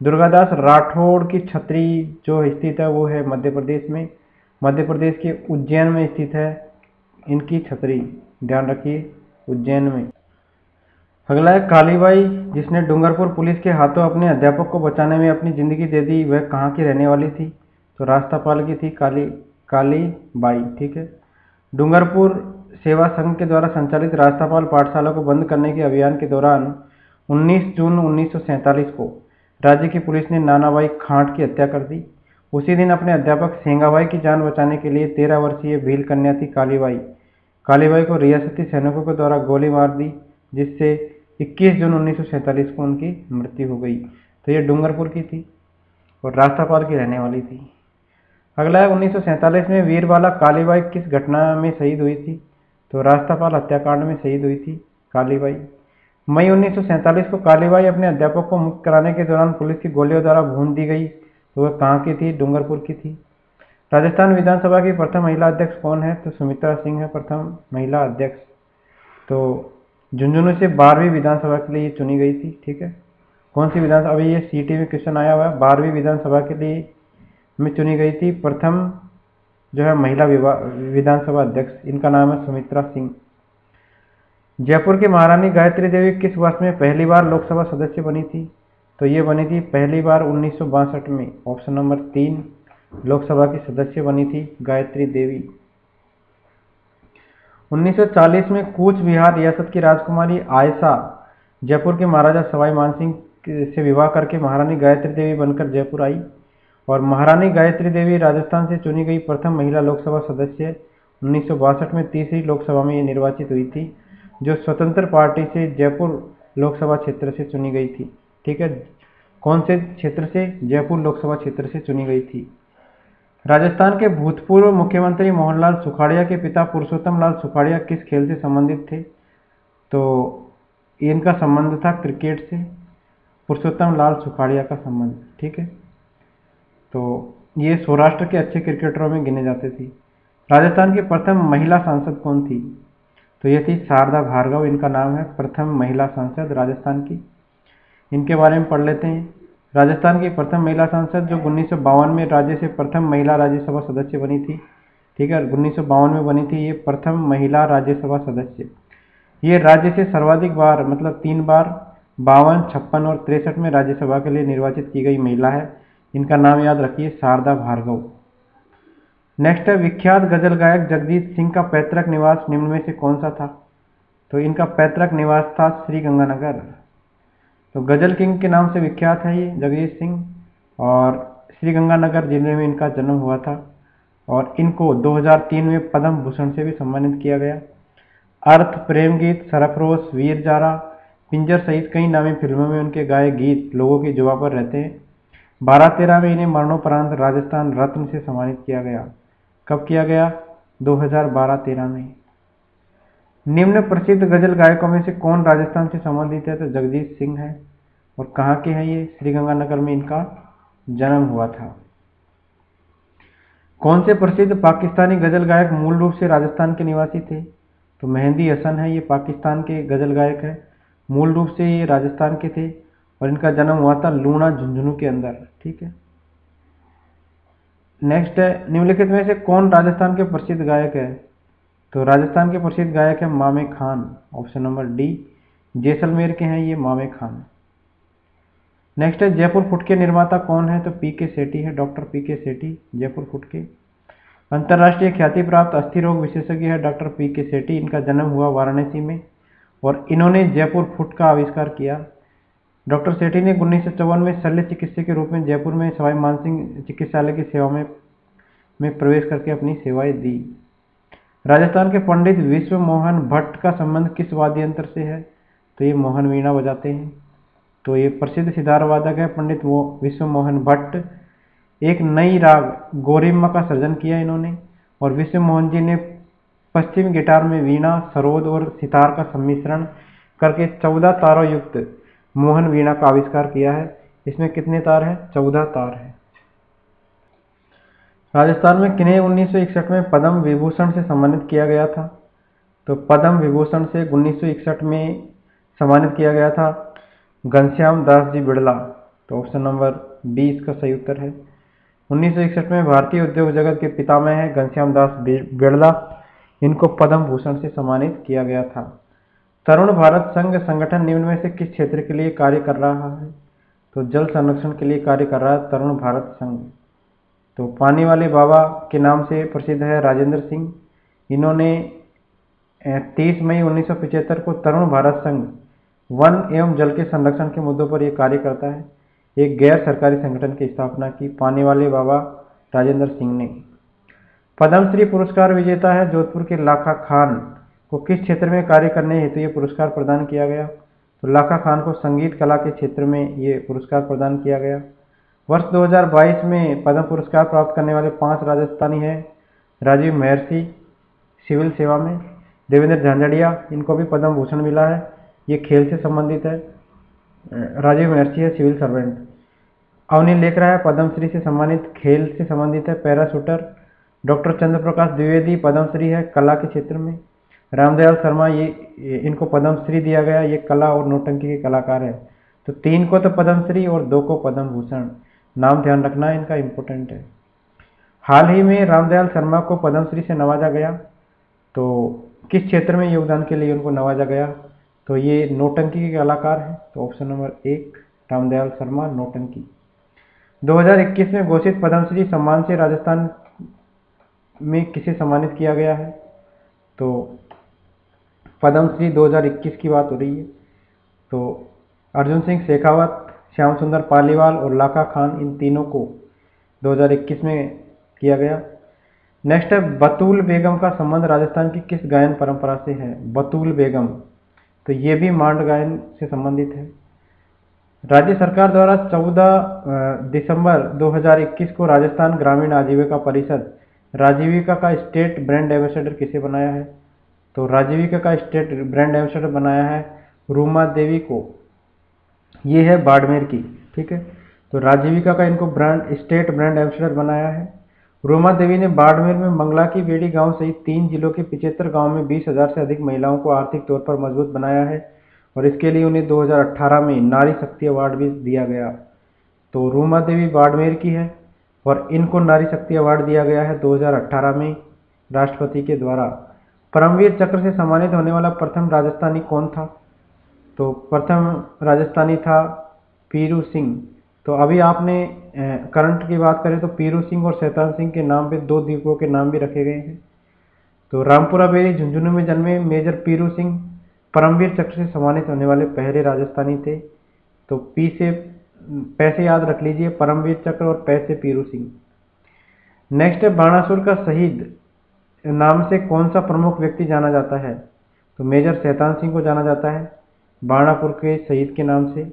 दुर्गादास राठौड़ की छतरी जो स्थित है वो है मध्य प्रदेश में, मध्य प्रदेश के उज्जैन में स्थित है इनकी छतरी, ध्यान रखिए उज्जैन में। अगला है, कालीबाई जिसने डूंगरपुर पुलिस के हाथों अपने अध्यापक को बचाने में अपनी जिंदगी दे दी, वह कहाँ की रहने वाली थी? तो रास्तापाल की थी कालीबाई। ठीक है, डूंगरपुर सेवा संघ के द्वारा संचालित रास्तापाल पाठशाला को बंद करने के अभियान के दौरान 19 जून 1947 को राज्य की पुलिस ने नानाभाई खांट की हत्या कर दी। उसी दिन अपने अध्यापक सेंगाबाई की जान बचाने के लिए 13 वर्षीय भील कन्या थी कालीबाई को रियासती सैनिकों के द्वारा गोली मार दी, जिससे 21 जून 1947 को उनकी मृत्यु हो गई। तो ये डूंगरपुर की थी और रास्तापाल की रहने वाली थी। अगला है 1947 में वीरबाला कालीबाई किस घटना में शहीद हुई थी? तो रास्तापाल हत्याकांड में शहीद हुई थी कालीबाई। मई 1947 को कालीबाई अपने अध्यापक को मुक्त कराने के दौरान पुलिस की गोलियों द्वारा भून दी गई। तो वह कहाँ की थी? डूंगरपुर की थी। राजस्थान विधानसभा की प्रथम महिला अध्यक्ष कौन है? तो सुमित्रा सिंह है प्रथम महिला अध्यक्ष। तो झुंझुनू से 12वीं विधानसभा के लिए चुनी गई थी। ठीक है, कौन सी विधानसभा? अभी ये सीटी में क्वेश्चन आया हुआ है। 12वीं विधानसभा के लिए में चुनी गई थी प्रथम जो है महिला विधानसभा अध्यक्ष, इनका नाम है सुमित्रा सिंह। जयपुर की महारानी गायत्री देवी किस वर्ष में पहली बार लोकसभा सदस्य बनी थी? तो ये बनी थी पहली बार 1962 में। ऑप्शन नंबर 3 लोकसभा की सदस्य बनी थी गायत्री देवी। 1940 में कूच बिहार रियासत की राजकुमारी आयशा जयपुर के महाराजा सवाई मानसिंह से विवाह करके महारानी गायत्री देवी बनकर जयपुर आई और महारानी गायत्री देवी राजस्थान से चुनी गई प्रथम महिला लोकसभा सदस्य 1962 में तीसरी लोकसभा में निर्वाचित हुई थी, जो स्वतंत्र पार्टी से जयपुर लोकसभा क्षेत्र से चुनी गई थी। ठीक है, कौन से क्षेत्र से? जयपुर लोकसभा क्षेत्र से चुनी गई थी। राजस्थान के भूतपूर्व मुख्यमंत्री मोहनलाल सुखाड़िया के पिता पुरुषोत्तम लाल सुखाड़िया किस खेल से संबंधित थे? तो इनका संबंध था क्रिकेट से, पुरुषोत्तम लाल सुखाड़िया का संबंध। ठीक है, तो ये सौराष्ट्र के अच्छे क्रिकेटरों में गिने जाते थे। राजस्थान की प्रथम महिला सांसद कौन थी? तो ये थी शारदा भार्गव, इनका नाम है प्रथम महिला सांसद राजस्थान की। इनके बारे में पढ़ लेते हैं। राजस्थान की प्रथम महिला सांसद जो 1952 में राज्य से प्रथम महिला राज्यसभा सदस्य बनी थी। ठीक है, 1952 में बनी थी ये प्रथम महिला राज्यसभा सदस्य। ये राज्य से सर्वाधिक बार मतलब 3 बार 52, 56 और 63 में राज्यसभा के लिए निर्वाचित की गई महिला है। इनका नाम याद रखिए, शारदा भार्गव। नेक्स्ट है विख्यात गजल गायक जगजीत सिंह का पैतृक निवास निम्न में से कौन सा था? तो इनका पैतृक निवास था श्रीगंगानगर। तो गजल किंग के नाम से विख्यात है ये जगजीत सिंह और श्रीगंगानगर जिले में इनका जन्म हुआ था और इनको 2003 में पद्म भूषण से भी सम्मानित किया गया। अर्थ, प्रेम गीत, सरफरोश, वीर जारा, पिंजर सहित कई नामी फिल्मों में उनके गाए गीत लोगों की जुबां पर रहते हैं। 12-13 में इन्हें मरणोपरांत राजस्थान रत्न से सम्मानित किया गया। कब किया गया? 2012-13 में। निम्न प्रसिद्ध गजल गायकों में से कौन राजस्थान से संबंधित है? तो जगजीत सिंह है और कहाँ के हैं ये? श्रीगंगानगर में इनका जन्म हुआ था। कौन से प्रसिद्ध पाकिस्तानी गजल गायक मूल रूप से राजस्थान के निवासी थे? तो मेहंदी हसन है, ये पाकिस्तान के गजल गायक है, मूल रूप से ये राजस्थान के थे और इनका जन्म हुआ था लूणा झुंझुनू के अंदर। ठीक है, नेक्स्ट है निम्नलिखित में से कौन राजस्थान के प्रसिद्ध गायक है? तो राजस्थान के प्रसिद्ध गायक है मामे Khan. Option number D, Jaisalmer के हैं ये मामे खान। नेक्स्ट है जयपुर फुट के निर्माता कौन है? तो पी के सेठी है, डॉक्टर पी के सेठी जयपुर फुट के। अंतर्राष्ट्रीय ख्याति प्राप्त अस्थि रोग विशेषज्ञ है डॉक्टर पी के सेठी। इनका जन्म हुआ वाराणसी में और इन्होंने जयपुर फुट का आविष्कार किया। डॉक्टर सेठी ने 1954 में शल्य चिकित्सक के रूप में जयपुर में सवाई मानसिंह चिकित्सालय की सेवा में प्रवेश करके अपनी सेवाएं दी। राजस्थान के पंडित विश्व मोहन भट्ट का संबंध किस वाद्य यंत्र से है? तो ये मोहन वीणा बजाते हैं। तो ये प्रसिद्ध सितार वादक है पंडित विश्व मोहन भट्ट। एक नई राग गोरिम्मा का सृजन किया इन्होंने और विश्व मोहन जी ने पश्चिमी गिटार में वीणा, सरोद और सितार का सम्मिश्रण करके 14 तारों युक्त मोहन वीणा का आविष्कार किया है। इसमें कितने तार हैं? 14 तार हैं। राजस्थान में किन्हें 1961 में पद्म विभूषण से सम्मानित किया गया था? तो पद्म विभूषण से 1961 में सम्मानित किया गया था घनश्याम दास जी बिड़ला। तो ऑप्शन नंबर बी इसका सही उत्तर है। 1961 में भारतीय उद्योग जगत के पितामह हैं घनश्याम दास बिड़ला। इनको पद्म भूषण से सम्मानित किया गया था। तरुण भारत संघ संगठन निम्न में से किस क्षेत्र के लिए कार्य कर रहा है? तो जल संरक्षण के लिए कार्य कर रहा है तरुण भारत संघ। तो पानी वाले बाबा के नाम से प्रसिद्ध है राजेंद्र सिंह। इन्होंने 30 मई 1975 को तरुण भारत संघ वन एवं जल के संरक्षण के मुद्दों पर यह कार्य करता है। एक गैर सरकारी संगठन की स्थापना की पानी वाले बाबा राजेंद्र सिंह ने। पद्मश्री पुरस्कार विजेता है जोधपुर के लाखा खान को किस क्षेत्र में कार्य करने हेतु ये पुरस्कार प्रदान किया गया? तो लाखा खान को संगीत कला के क्षेत्र में ये पुरस्कार प्रदान किया गया। वर्ष 2022 में पद्म पुरस्कार प्राप्त करने वाले 5 राजस्थानी हैं। राजीव महर्षि सिविल सेवा में, देवेंद्र झांझड़िया, इनको भी पद्म भूषण मिला है, ये खेल से संबंधित है। राजीव महर्षि है सिविल सर्वेंट। अवनी लेखरा है पद्मश्री से सम्मानित, खेल से संबंधित है, पैराशूटर। डॉक्टर चंद्र प्रकाश द्विवेदी पद्मश्री है कला के क्षेत्र में। रामदयाल शर्मा ये इनको पद्मश्री दिया गया, ये कला और नौटंकी के कलाकार है। तो 3 को तो पद्मश्री और 2 को पद्म भूषण। नाम ध्यान रखना इनका इम्पोर्टेंट है। हाल ही में रामदयाल शर्मा को पद्मश्री से नवाजा गया, तो किस क्षेत्र में योगदान के लिए उनको नवाजा गया? तो ये नौटंकी के कलाकार हैं। तो ऑप्शन नंबर 1 रामदयाल शर्मा नौटंकी। 2021 में घोषित पद्मश्री सम्मान से राजस्थान में किसे सम्मानित किया गया है? तो पद्मश्री 2021 की बात हो रही है। तो अर्जुन सिंह शेखावत, श्याम सुंदर पालीवाल और लाखा खान, इन तीनों को 2021 में किया गया। नेक्स्ट है बतूल बेगम का संबंध राजस्थान की किस गायन परंपरा से है? बतूल बेगम, तो ये भी मांड गायन से संबंधित है। राज्य सरकार द्वारा 14 दिसंबर 2021 को राजस्थान ग्रामीण आजीविका परिषद राजीविका का स्टेट ब्रांड एम्बेसडर किसे बनाया है? तो राजीविका का स्टेट ब्रांड एम्बेसडर बनाया है रूमा देवी को, ये है बाड़मेर की, ठीक है। तो राजीविका का इनको स्टेट ब्रांड एम्बेसडर बनाया है। रूमा देवी ने बाड़मेर में मंगला की बेड़ी गांव सहित 3 जिलों के 75 गांव में 20,000 से अधिक महिलाओं को आर्थिक तौर पर मजबूत बनाया है और इसके लिए उन्हें 2018 में नारी शक्ति अवार्ड भी दिया गया। तो रूमा देवी बाड़मेर की है और इनको नारी शक्ति अवार्ड दिया गया है 2018 में राष्ट्रपति के द्वारा। परमवीर चक्र से सम्मानित होने वाला प्रथम राजस्थानी कौन था? तो प्रथम राजस्थानी था पीरू सिंह। तो अभी आपने करंट की बात करें तो पीरू सिंह और शैतान सिंह के नाम पे 2 द्वीपों के नाम भी रखे गए हैं। तो रामपुरा बेरी झुंझुनू में जन्मे मेजर पीरू सिंह परमवीर चक्र से सम्मानित होने वाले पहले राजस्थानी थे। तो पी से पैसे याद रख लीजिए, परमवीर चक्र, और पै से पीरू सिंह। नेक्स्ट है बाणासुर का शहीद नाम से कौन सा प्रमुख व्यक्ति जाना जाता है? तो मेजर शैतान सिंह को जाना जाता है बाणापुर के शहीद के नाम से।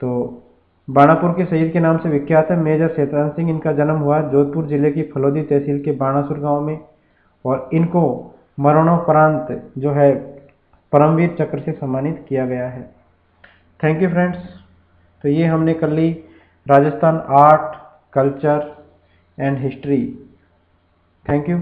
तो बाणापुर के शहीद के नाम से विख्यात है मेजर शैतान सिंह। इनका जन्म हुआ जोधपुर जिले की फलोदी तहसील के बाणासुर गांव में और इनको मरणोपरांत जो है परमवीर चक्र से सम्मानित किया गया है। Thank you friends. तो ये हमने कर ली Rajasthan art, culture and history. Thank you.